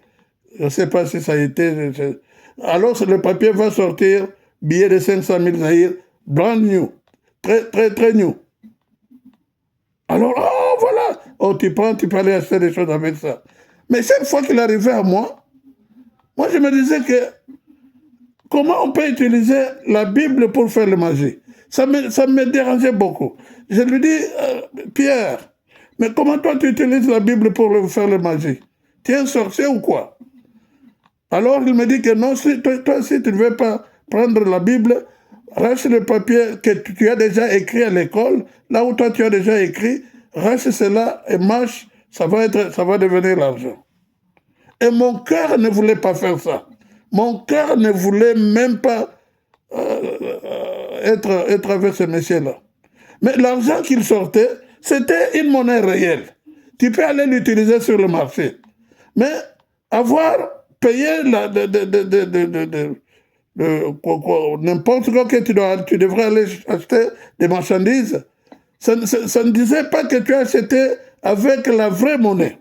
Je ne sais pas si ça a été... Alors le papier va sortir, billet de 500 000 zaïrs, brand new, très new. Alors, oh voilà, oh tu prends, tu peux aller acheter des choses avec ça. Mais chaque fois qu'il arrivait à moi je me disais que comment on peut utiliser la Bible pour faire la magie? Ça me dérangeait beaucoup. Je lui dis, Pierre, mais comment toi tu utilises la Bible pour faire la magie? Tu es un sorcier ou quoi? Alors il me dit que non, toi si tu ne veux pas prendre la Bible, reste le papier que tu as déjà écrit à l'école, là où toi tu as déjà écrit, reste cela et marche, ça va devenir l'argent. Et mon cœur ne voulait pas faire ça. Mon cœur ne voulait même pas être avec ce monsieur-là. Mais l'argent qu'il sortait, c'était une monnaie réelle. Tu peux aller l'utiliser sur le marché. Mais avoir payé n'importe quoi que tu devrais aller acheter des marchandises, ça ne disait pas que tu as acheté avec la vraie monnaie.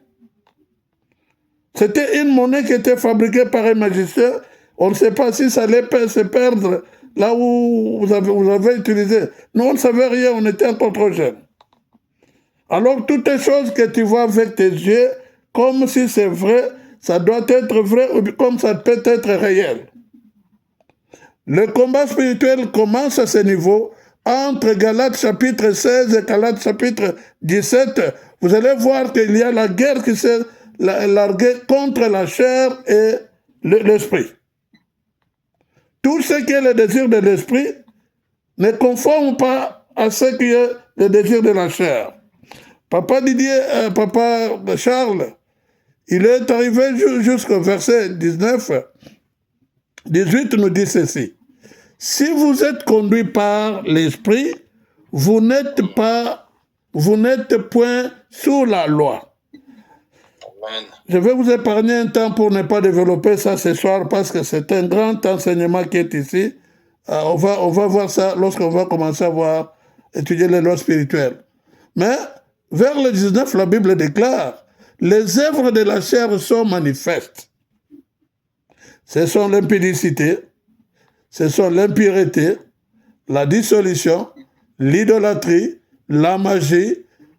C'était une monnaie qui était fabriquée par un magicien. On ne sait pas si ça allait se perdre là où vous avez utilisé. Nous, on ne savait rien, on était encore trop jeunes. Alors, toutes les choses que tu vois avec tes yeux, comme si c'est vrai, ça doit être vrai ou comme ça peut être réel. Le combat spirituel commence à ce niveau. Entre Galates chapitre 16 et Galates chapitre 17, vous allez voir qu'il y a la guerre qui s'est larguée contre la chair et l'esprit. Tout ce qui est le désir de l'esprit ne conforme pas à ce qui est le désir de la chair. Papa Charles, il est arrivé jusqu'au verset 18 nous dit ceci. Si vous êtes conduit par l'esprit, vous n'êtes point sous la loi. Amen. Je vais vous épargner un temps pour ne pas développer ça ce soir parce que c'est un grand enseignement qui est ici. On va voir ça lorsqu'on va commencer à étudier les lois spirituelles. Mais vers le 19, la Bible déclare les œuvres de la chair sont manifestes. Ce sont l'impudicité, ce sont l'impureté, la dissolution, l'idolâtrie, la magie,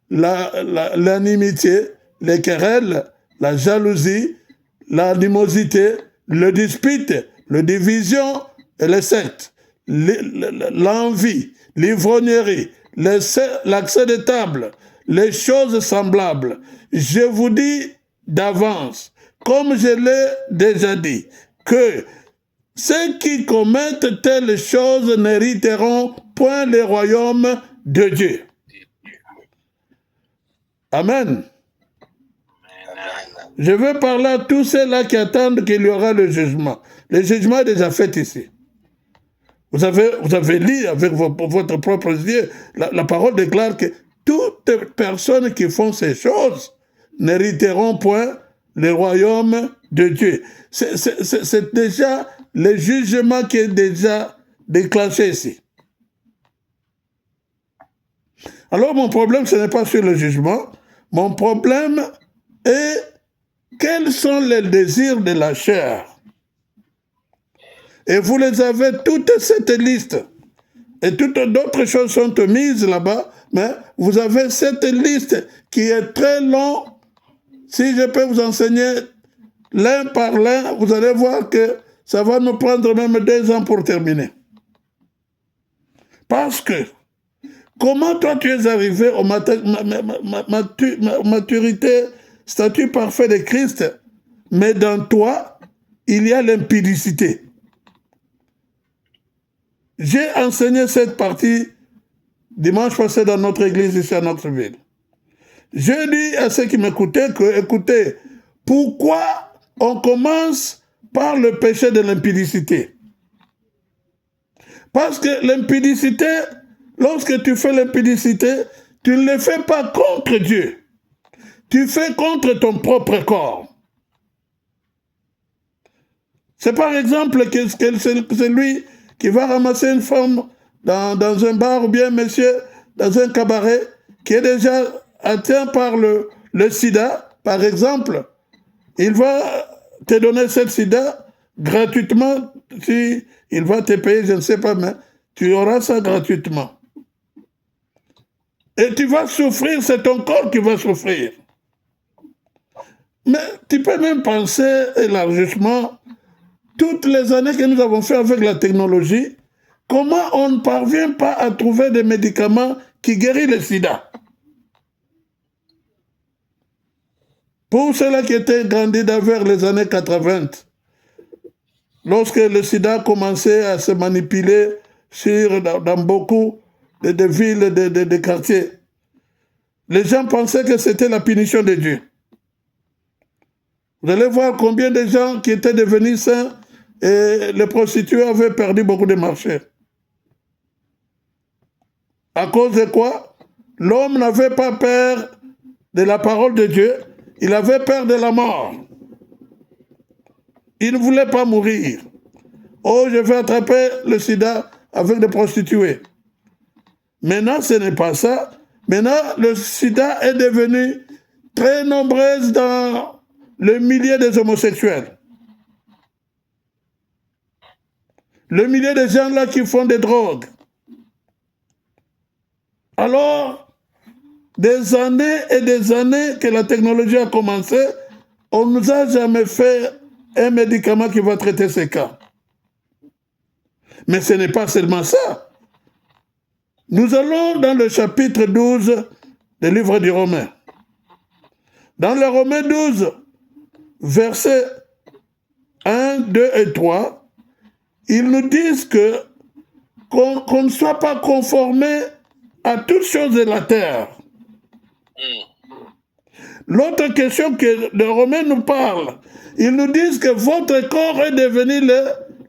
l'animité, les querelles, la jalousie, l'animosité, le dispute, la division et les sectes, l'envie, l'ivrognerie, l'accès de table, les choses semblables. Je vous dis d'avance, comme je l'ai déjà dit, que ceux qui commettent telles choses n'hériteront point le royaume de Dieu. Amen. Je veux parler à tous ceux-là qui attendent qu'il y aura le jugement. Le jugement est déjà fait ici. Vous avez lu avec votre propre yeux, la parole déclare que toutes personnes qui font ces choses n'hériteront point le royaume de Dieu. C'est déjà le jugement qui est déjà déclenché ici. Alors mon problème, ce n'est pas sur le jugement. Mon problème est quels sont les désirs de la chair. Et vous les avez toute cette liste. Et toutes d'autres choses sont mises là-bas, mais vous avez cette liste qui est très longue. Si je peux vous enseigner l'un par l'un, vous allez voir que ça va nous prendre même 2 ans pour terminer. Parce que, comment toi tu es arrivé aux maturité, statut parfait de Christ, mais dans toi, il y a l'impudicité. J'ai enseigné cette partie dimanche passé dans notre église ici à notre ville. Je dis à ceux qui m'écoutaient que, écoutez, pourquoi on commence par le péché de l'impudicité? Parce que l'impudicité, lorsque tu fais l'impudicité, tu ne le fais pas contre Dieu. Tu fais contre ton propre corps. C'est par exemple que c'est lui qui va ramasser une femme dans un bar ou bien un monsieur dans un cabaret qui est déjà atteint par le sida, par exemple. Il va te donner cette sida gratuitement. Si il va te payer, je ne sais pas, mais tu auras ça gratuitement. Et tu vas souffrir, c'est ton corps qui va souffrir. Mais tu peux même penser élargissement, toutes les années que nous avons fait avec la technologie, comment on ne parvient pas à trouver des médicaments qui guérissent le sida. Pour ceux-là qui étaient candidats vers les années 80, lorsque le sida commençait à se manipuler dans beaucoup de villes, de quartiers, les gens pensaient que c'était la punition de Dieu. Vous allez voir combien de gens qui étaient devenus saints et les prostituées avaient perdu beaucoup de marchés. À cause de quoi? L'homme n'avait pas peur de la parole de Dieu, il avait peur de la mort. Il ne voulait pas mourir. Oh, je vais attraper le sida avec des prostituées. Maintenant, ce n'est pas ça. Maintenant, le sida est devenu très nombreux dans le milieu des homosexuels. Le milieu des gens là qui font des drogues. Alors, des années et des années que la technologie a commencé, on ne nous a jamais fait un médicament qui va traiter ces cas. Mais ce n'est pas seulement ça. Nous allons dans le chapitre 12 du livre du Romain. Dans le Romain 12, versets 1, 2 et 3, ils nous disent qu'on ne soit pas conformé à toutes choses de la terre. L'autre question que le Romain nous parle, ils nous disent que votre corps est devenu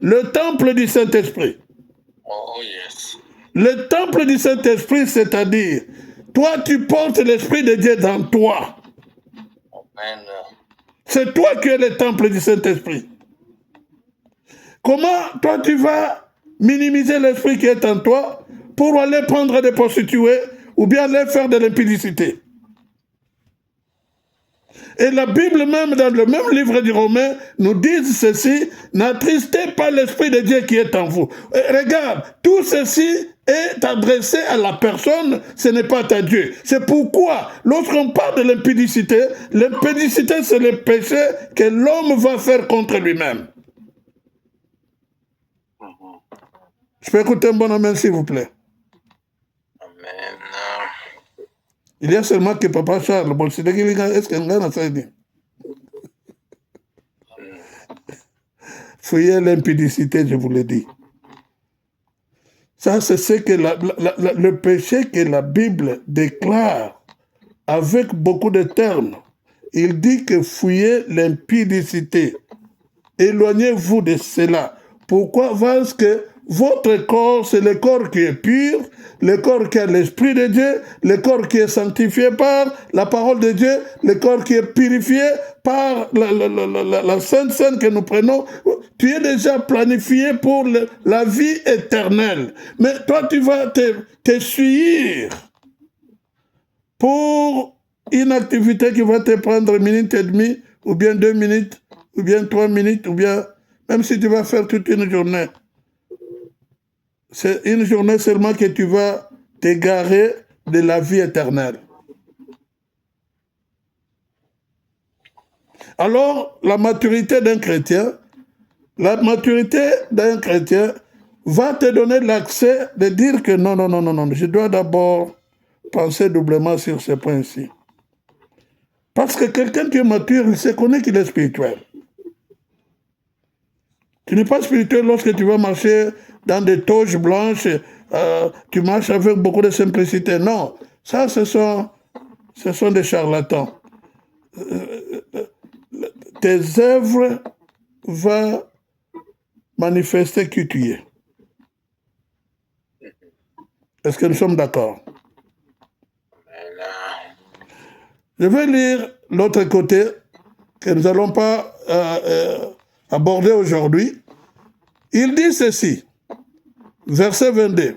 le temple du Saint-Esprit. Oh, yes. Le temple du Saint-Esprit, c'est-à-dire, toi, tu portes l'Esprit de Dieu dans toi. Amen. C'est toi qui es le temple du Saint-Esprit. Comment toi, tu vas minimiser l'Esprit qui est en toi pour aller prendre des prostituées ou bien aller faire de l'impudicité? Et la Bible même, dans le même livre du Romain, nous dit ceci: n'attristez pas l'Esprit de Dieu qui est en vous. Et regarde, tout ceci est adressé à la personne, ce n'est pas à Dieu. C'est pourquoi, lorsqu'on parle de l'impudicité, l'impudicité c'est le péché que l'homme va faire contre lui-même. Je peux écouter un bon amen s'il vous plaît. Amen. Il y a seulement que Papa Charles, bon, c'est est-ce qu'il y a ça dit? Fuyez l'impudicité, je vous l'ai dit. Ça, c'est ce que le péché que la Bible déclare avec beaucoup de termes. Il dit que fuyez l'impudicité. Éloignez-vous de cela. Pourquoi? Parce que votre corps, c'est le corps qui est pur, le corps qui a l'Esprit de Dieu, le corps qui est sanctifié par la parole de Dieu, le corps qui est purifié par la Sainte Seine que nous prenons. Tu es déjà planifié pour la vie éternelle. Mais toi, tu vas te suivre pour une activité qui va te prendre 1 minute et demie, ou bien 2 minutes, ou bien 3 minutes, ou bien même si tu vas faire toute une journée. C'est une journée seulement que tu vas t'égarer de la vie éternelle. Alors, la maturité d'un chrétien va te donner l'accès de dire que non, je dois d'abord penser doublement sur ce point-ci. Parce que quelqu'un qui est mature, il se connaît qu'il est spirituel. Tu n'es pas spirituel lorsque tu vas marcher dans des toges blanches, tu marches avec beaucoup de simplicité. Non, ça, ce sont des charlatans. Tes œuvres vont manifester qui tu es. Est-ce que nous sommes d'accord? Je vais lire l'autre côté, que nous n'allons pas aborder aujourd'hui. Il dit ceci, verset 22,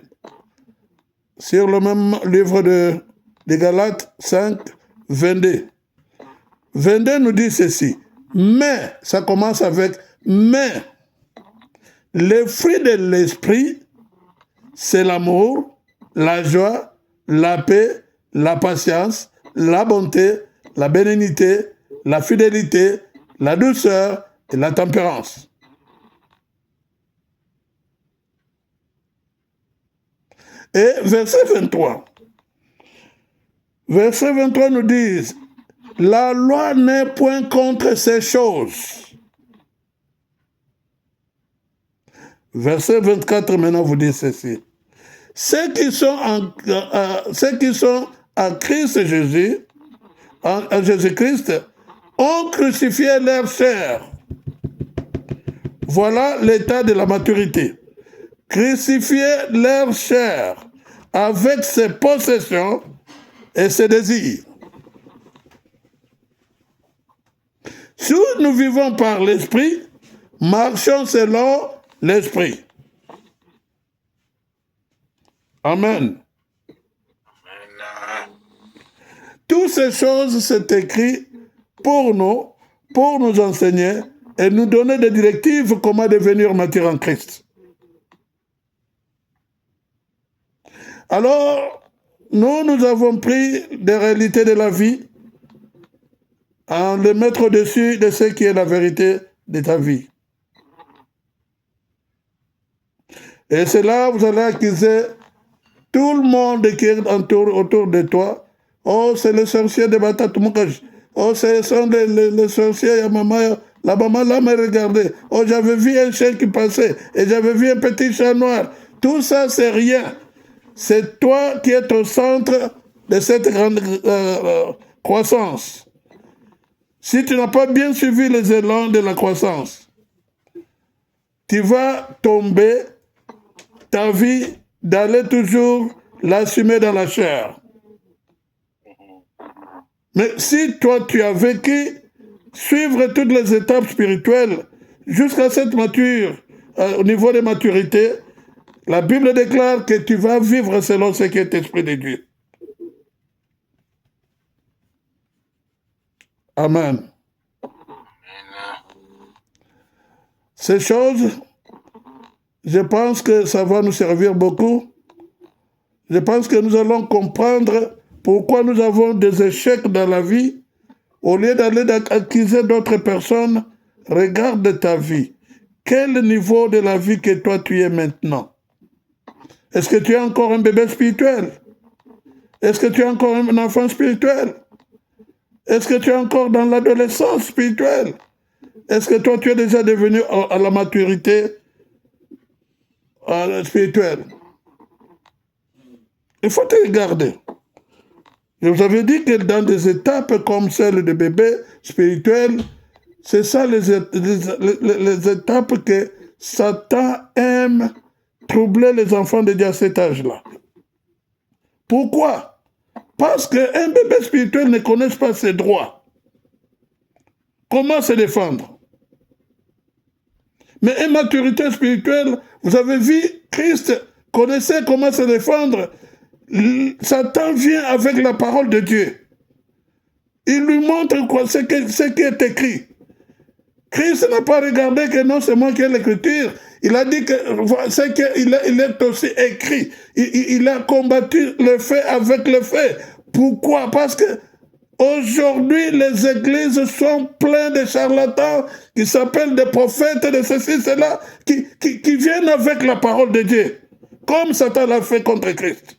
sur le même livre de Galates 5, 22. 22 nous dit ceci, mais, ça commence avec mais, les fruits de l'esprit, c'est l'amour, la joie, la paix, la patience, la bonté, la bénignité, la fidélité, la douceur et la tempérance. Et verset 23. Verset 23 nous dit, la loi n'est point contre ces choses. Verset 24 maintenant vous dit ceci. Ceux qui sont en Christ Jésus, en Jésus-Christ, ont crucifié leur chair. Voilà l'état de la maturité. Crucifier leur chair avec ses possessions et ses désirs. Si nous vivons par l'esprit, marchons selon l'esprit. Amen. Toutes ces choses, c'est écrit pour nous enseigner et nous donner des directives comment devenir mature en Christ. Alors, nous avons pris des réalités de la vie en les mettre au-dessus de ce qui est la vérité de ta vie. Et c'est là vous allez accuser tout le monde qui est autour de toi. Oh, c'est le sorcier de Batatumukaj. Oh, ce sont les sorciers, la maman là me regardait. Oh, j'avais vu un chien qui passait et j'avais vu un petit chat noir. Tout ça, c'est rien. C'est toi qui es au centre de cette grande croissance. Si tu n'as pas bien suivi les élans de la croissance, tu vas tomber ta vie d'aller toujours l'assumer dans la chair. Mais si toi, tu as vécu, suivre toutes les étapes spirituelles jusqu'à cette mature, au niveau de maturité, la Bible déclare que tu vas vivre selon ce qui est l'Esprit de Dieu. Amen. Ces choses, je pense que ça va nous servir beaucoup. Je pense que nous allons comprendre pourquoi nous avons des échecs dans la vie. Au lieu d'aller accuser d'autres personnes, regarde ta vie. Quel niveau de la vie que toi tu es maintenant? Est-ce que tu es encore un bébé spirituel? Est-ce que tu es encore un enfant spirituel? Est-ce que tu es encore dans l'adolescence spirituelle? Est-ce que toi tu es déjà devenu à la maturité spirituelle? Il faut te regarder. Je vous avais dit que dans des étapes comme celle de bébé spirituel, c'est ça les étapes que Satan aime troubler les enfants de Dieu à cet âge-là. Pourquoi? Parce qu'un bébé spirituel ne connaît pas ses droits. Comment se défendre? Mais une maturité spirituelle, vous avez vu, Christ connaissait comment se défendre. Satan vient avec la parole de Dieu. Il lui montre quoi, ce qui est écrit. Christ n'a pas regardé que non, c'est moi qui ai l'écriture. Il a dit que c'est qu'il est aussi écrit. Il a combattu le fait avec le fait. Pourquoi? Parce que aujourd'hui, les églises sont pleines de charlatans qui s'appellent des prophètes, de ceci, cela, qui viennent avec la parole de Dieu, comme Satan l'a fait contre Christ.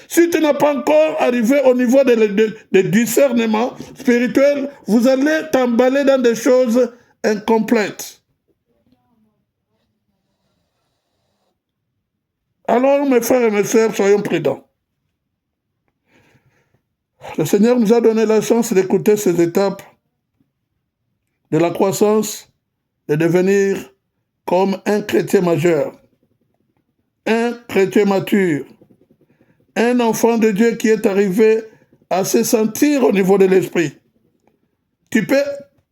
Si tu n'as pas encore arrivé au niveau de discernement spirituel, vous allez t'emballer dans des choses incomplètes. Alors, mes frères et mes sœurs, soyons prudents. Le Seigneur nous a donné la chance d'écouter ces étapes de la croissance, de devenir comme un chrétien majeur, un chrétien mature, un enfant de Dieu qui est arrivé à se sentir au niveau de l'esprit. Tu peux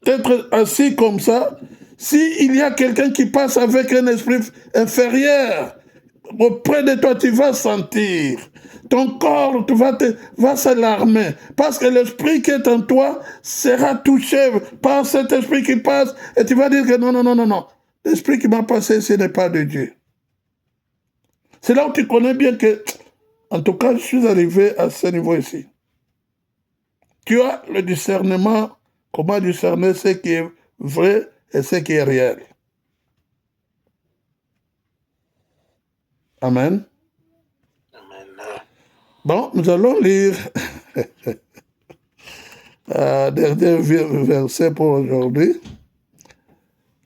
être assis comme ça, S'il y a quelqu'un qui passe avec un esprit inférieur, auprès de toi, tu vas sentir. Ton corps va s'alarmer. Parce que l'esprit qui est en toi sera touché par cet esprit qui passe. Et tu vas dire que non. L'esprit qui m'a passé, ce n'est pas de Dieu. C'est là où tu connais bien que, en tout cas, je suis arrivé à ce niveau ici. Tu as le discernement, comment discerner ce qui est vrai et ce qui est réel. Amen. Amen. Bon, nous allons lire le dernier verset pour aujourd'hui.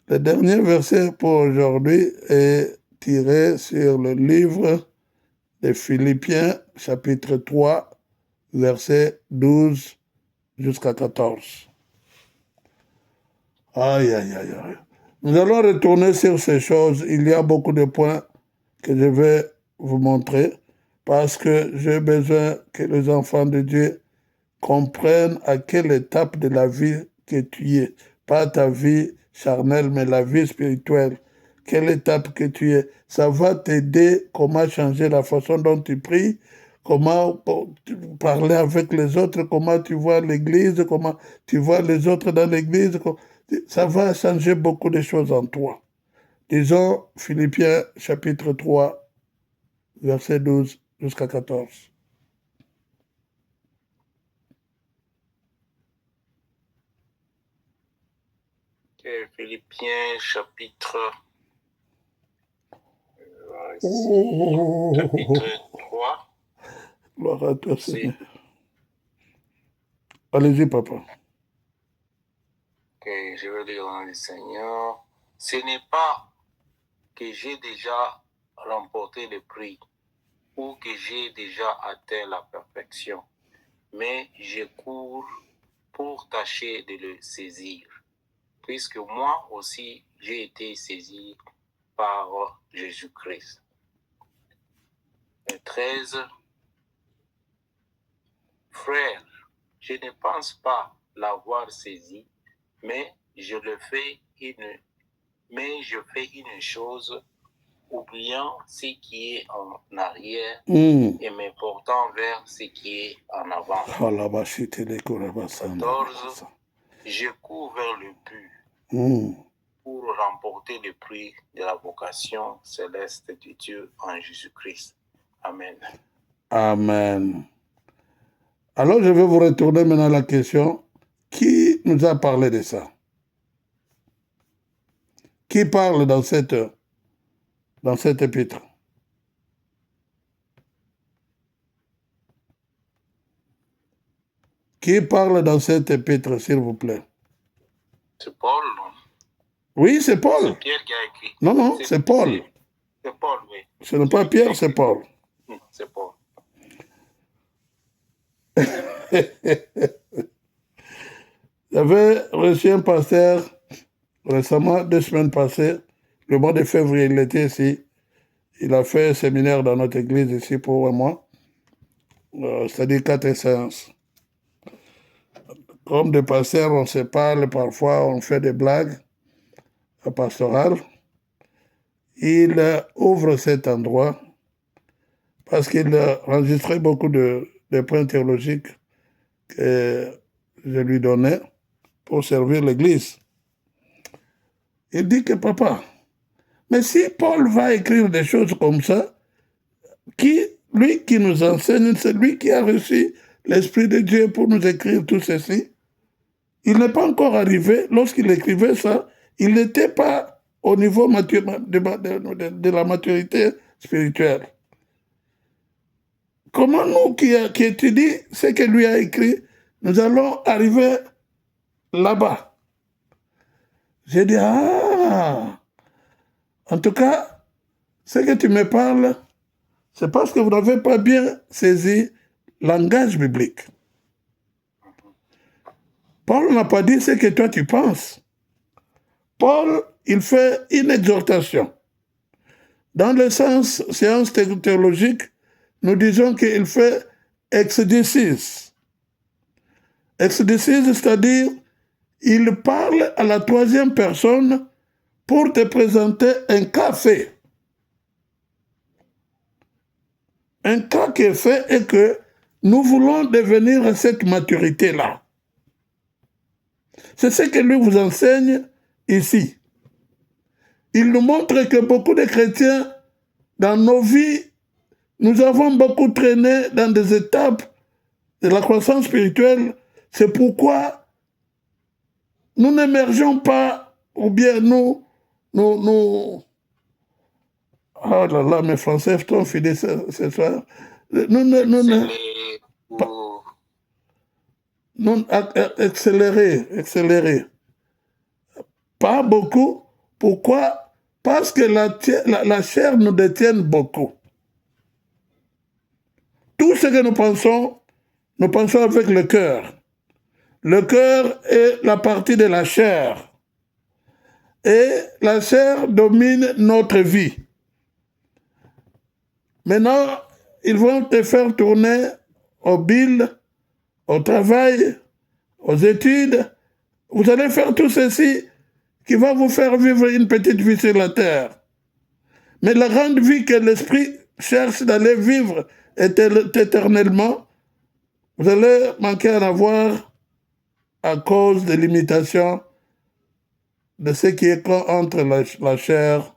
Le dernier verset pour aujourd'hui est tiré sur le livre de Philippiens, chapitre 3, verset 12 jusqu'à 14. Aïe. Nous allons retourner sur ces choses. Il y a beaucoup de points que je vais vous montrer parce que j'ai besoin que les enfants de Dieu comprennent à quelle étape de la vie que tu es. Pas ta vie charnelle, mais la vie spirituelle. Quelle étape que tu es. Ça va t'aider comment changer la façon dont tu pries, comment parler avec les autres, comment tu vois l'église, comment tu vois les autres dans l'église. Ça va changer beaucoup de choses en toi. Disons Philippiens chapitre 3, verset 12 jusqu'à 14. Philippiens chapitre 3. Gloire à toi, Seigneur. Allez-y, papa. Ok, je vais lire dans le Seigneur. Ce n'est pas que j'ai déjà remporté le prix ou que j'ai déjà atteint la perfection, mais je cours pour tâcher de le saisir, puisque moi aussi j'ai été saisi par Jésus-Christ. Le 13. Frère, je ne pense pas l'avoir saisi, mais je fais une chose, oubliant ce qui est en arrière et me portant vers ce qui est en avant. 14. Je cours vers le but pour remporter le prix de la vocation céleste de Dieu en Jésus-Christ. Amen. Amen. Alors, je vais vous retourner maintenant à la question. Qui nous a parlé de ça? Qui parle dans cette épître? Qui parle dans cette épître, s'il vous plaît? C'est Paul, non? Oui, c'est Paul. C'est Pierre qui a écrit. Non, c'est Paul. C'est Paul, oui. Ce n'est pas Pierre, c'est Paul. C'est Paul. J'avais reçu un pasteur récemment, 2 semaines passées, le mois de février, il était ici. Il a fait un séminaire dans notre église ici pour un mois, c'est-à-dire 4 séances. Comme des pasteurs, on se parle, parfois on fait des blagues pastorales. Il ouvre cet endroit parce qu'il enregistrait beaucoup de points théologiques que je lui donnais pour servir l'Église. Il dit que papa, mais si Paul va écrire des choses comme ça, lui qui nous enseigne, c'est lui qui a reçu l'Esprit de Dieu pour nous écrire tout ceci. Il n'est pas encore arrivé, lorsqu'il écrivait ça, il n'était pas au niveau de la maturité spirituelle. Comment nous qui étudions ce que lui a écrit, nous allons arriver là-bas? J'ai dit, en tout cas, ce que tu me parles, c'est parce que vous n'avez pas bien saisi le langage biblique. Paul n'a pas dit ce que toi tu penses. Paul, il fait une exhortation. Dans le sens séance théologique, nous disons qu'il fait exégesis. Exégesis, c'est-à-dire, il parle à la troisième personne pour te présenter un cas fait. Un cas qui est fait et que nous voulons devenir à cette maturité-là. C'est ce que lui vous enseigne ici. Il nous montre que beaucoup de chrétiens, dans nos vies, nous avons beaucoup traîné dans des étapes de la croissance spirituelle. C'est pourquoi nous n'émergeons pas, ou bien nous... Oh là là, mes Français sont fidèles ce soir. Accélérer. Pas beaucoup. Pourquoi? Parce que la chair nous détient beaucoup. Tout ce que nous pensons avec le cœur. Le cœur est la partie de la chair. Et la chair domine notre vie. Maintenant, ils vont te faire tourner au bill, au travail, aux études. Vous allez faire tout ceci qui va vous faire vivre une petite vie sur la terre. Mais la grande vie que l'esprit cherche d'aller vivre éternellement, vous allez manquer en avoir à cause des limitations de ce qui est entre la chair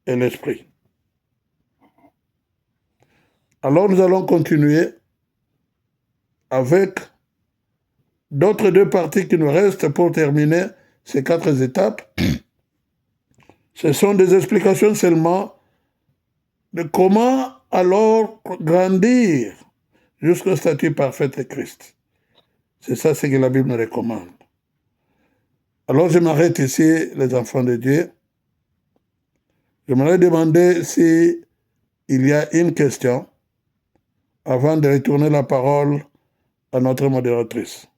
et l'esprit. Alors nous allons continuer avec d'autres 2 parties qui nous restent pour terminer ces 4 étapes. Ce sont des explications seulement de comment alors grandir jusqu'au statut parfait de Christ. C'est ça ce que la Bible nous recommande. Alors je m'arrête ici, les enfants de Dieu. Je m'aimerais demander s'il y a une question avant de retourner la parole à notre modératrice.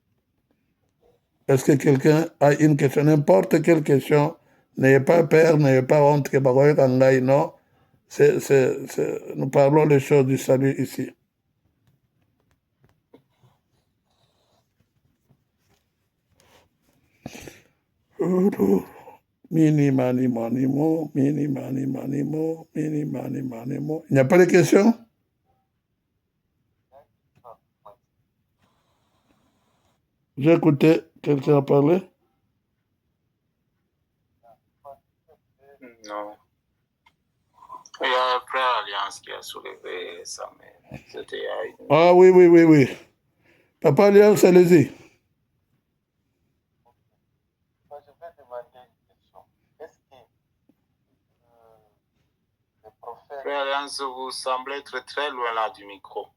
Est-ce que quelqu'un a une question? N'importe quelle question. N'ayez pas peur, n'ayez pas honte que Bagoye Kangai, non. Nous parlons des choses du salut ici. Mini, mani, manimo, mini, mani, manimo, mini, mani, manimo. Il n'y a pas de questions? J'ai écouté, quelqu'un a parlé? Non. Il y a Frère Alliance qui a soulevé sa main. C'était Ah oui. Papa Alliance, allez-y. Je vais demander une question. Est-ce que le prophète... Frère Alliance, vous semblez être très loin là du micro.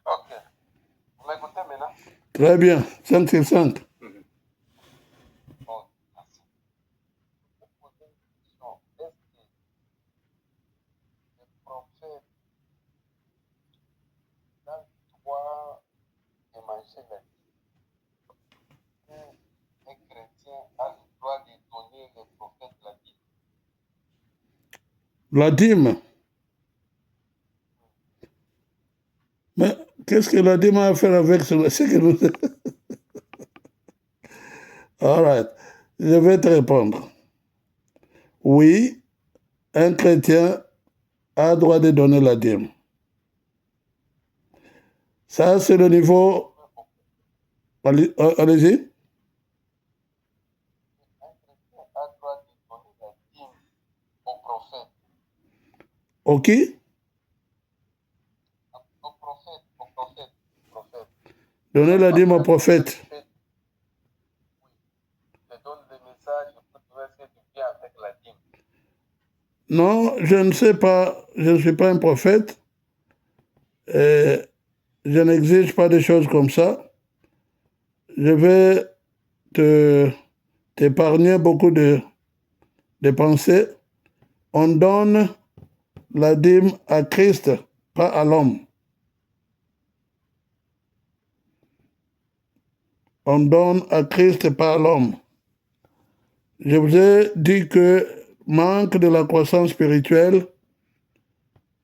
Ok. Vous m'écoutez maintenant? Très bien. 5 sur 5. Bon, merci. Je vais poser une question. Est-ce que le prophète, dans le droit de manger la vie, un chrétien a le droit de donner le prophète la vie? La dîme. Mais qu'est-ce que la dîme a à faire avec ce que nous... All right. Je vais te répondre. Oui, un chrétien a le droit de donner la dîme. Ça, c'est le niveau... Allez-y. Un chrétien a le droit de donner la dîme au prophète. Au qui? Au prophète. Donner la dîme au prophète. Oui. Je donne le message pour dire ce que tu viens avec la dîme. Non, je ne sais pas. Je ne suis pas un prophète. Je n'exige pas des choses comme ça. Je vais t'épargner beaucoup de pensées. On donne la dîme à Christ, pas à l'homme. On donne à Christ, pas à l'homme. Je vous ai dit que manque de la croissance spirituelle,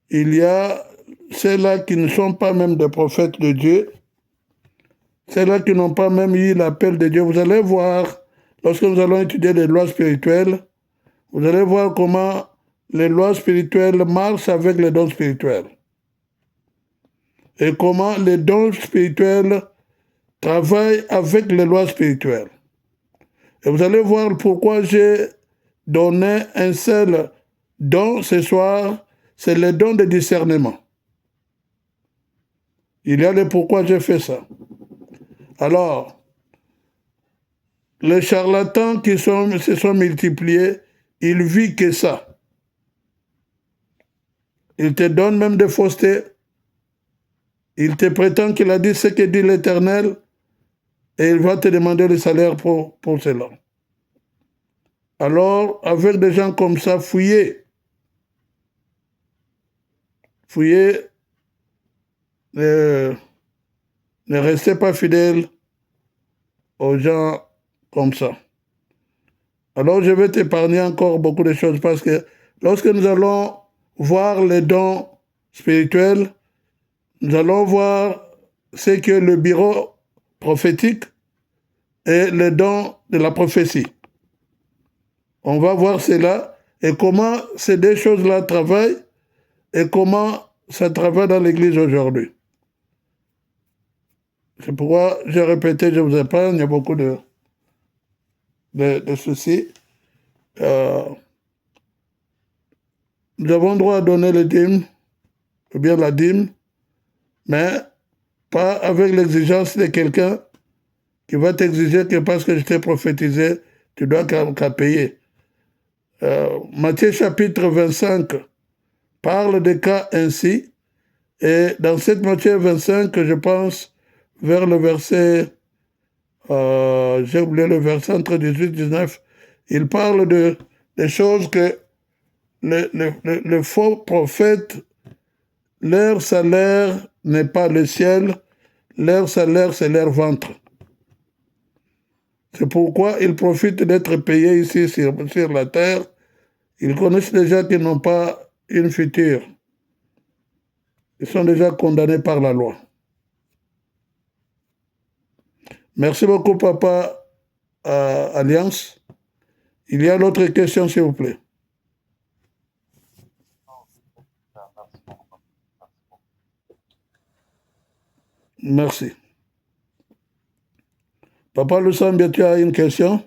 il y a ceux-là qui ne sont pas même des prophètes de Dieu, celles-là qui n'ont pas même eu l'appel de Dieu. Vous allez voir, lorsque nous allons étudier les lois spirituelles, vous allez voir comment les lois spirituelles marchent avec les dons spirituels. Et comment les dons spirituels travaillent avec les lois spirituelles. Et vous allez voir pourquoi j'ai donné un seul don ce soir, c'est le don de discernement. Il y a le pourquoi j'ai fait ça. Alors, les charlatans qui se sont multipliés, ils vivent que ça. Ils te donnent même des faussetés. Ils te prétendent qu'il a dit ce que dit l'Éternel et il va te demander le salaire pour cela. Alors, avec des gens comme ça, fouillez. Fouillez. Ne restez pas fidèles aux gens comme ça. Alors, je vais t'épargner encore beaucoup de choses parce que lorsque nous allons voir les dons spirituels, nous allons voir ce que le bureau prophétique et les dons de la prophétie. On va voir cela et comment ces deux choses-là travaillent et comment ça travaille dans l'Église aujourd'hui. C'est pourquoi j'ai répété, je vous épargne, il y a beaucoup de soucis. Nous avons droit à donner le dîme, ou bien la dîme, mais pas avec l'exigence de quelqu'un qui va t'exiger que parce que je t'ai prophétisé, tu dois qu'à payer. Matthieu chapitre 25 parle des cas ainsi, et dans cette Matthieu 25, je pense, vers le verset, j'ai oublié le verset entre 18 et 19, il parle des choses que les faux prophètes, leur salaire n'est pas le ciel, leur salaire c'est leur ventre. C'est pourquoi ils profitent d'être payés ici sur la terre. Ils connaissent déjà qu'ils n'ont pas une future. Ils sont déjà condamnés par la loi. Merci beaucoup, Papa Alliance. Il y a d'autres questions, s'il vous plaît. Merci. Papa Lusambia, tu as une question?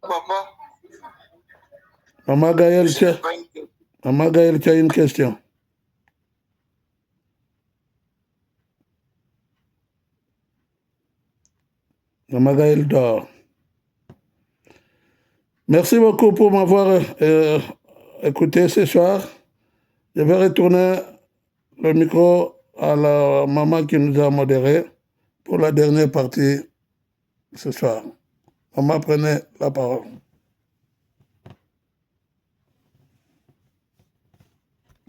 Papa, Maman Gaël, tu as une question? Maman Gaël dort. Merci beaucoup pour m'avoir écouté ce soir. Je vais retourner le micro à la maman qui nous a modéré pour la dernière partie ce soir. Maman, prenez la parole.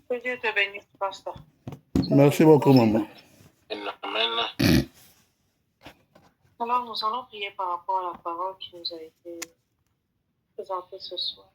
Que Dieu te bénisse, pasteur. Merci beaucoup, maman. Amen. Alors, nous allons prier par rapport à la parole qui nous a été présentée ce soir.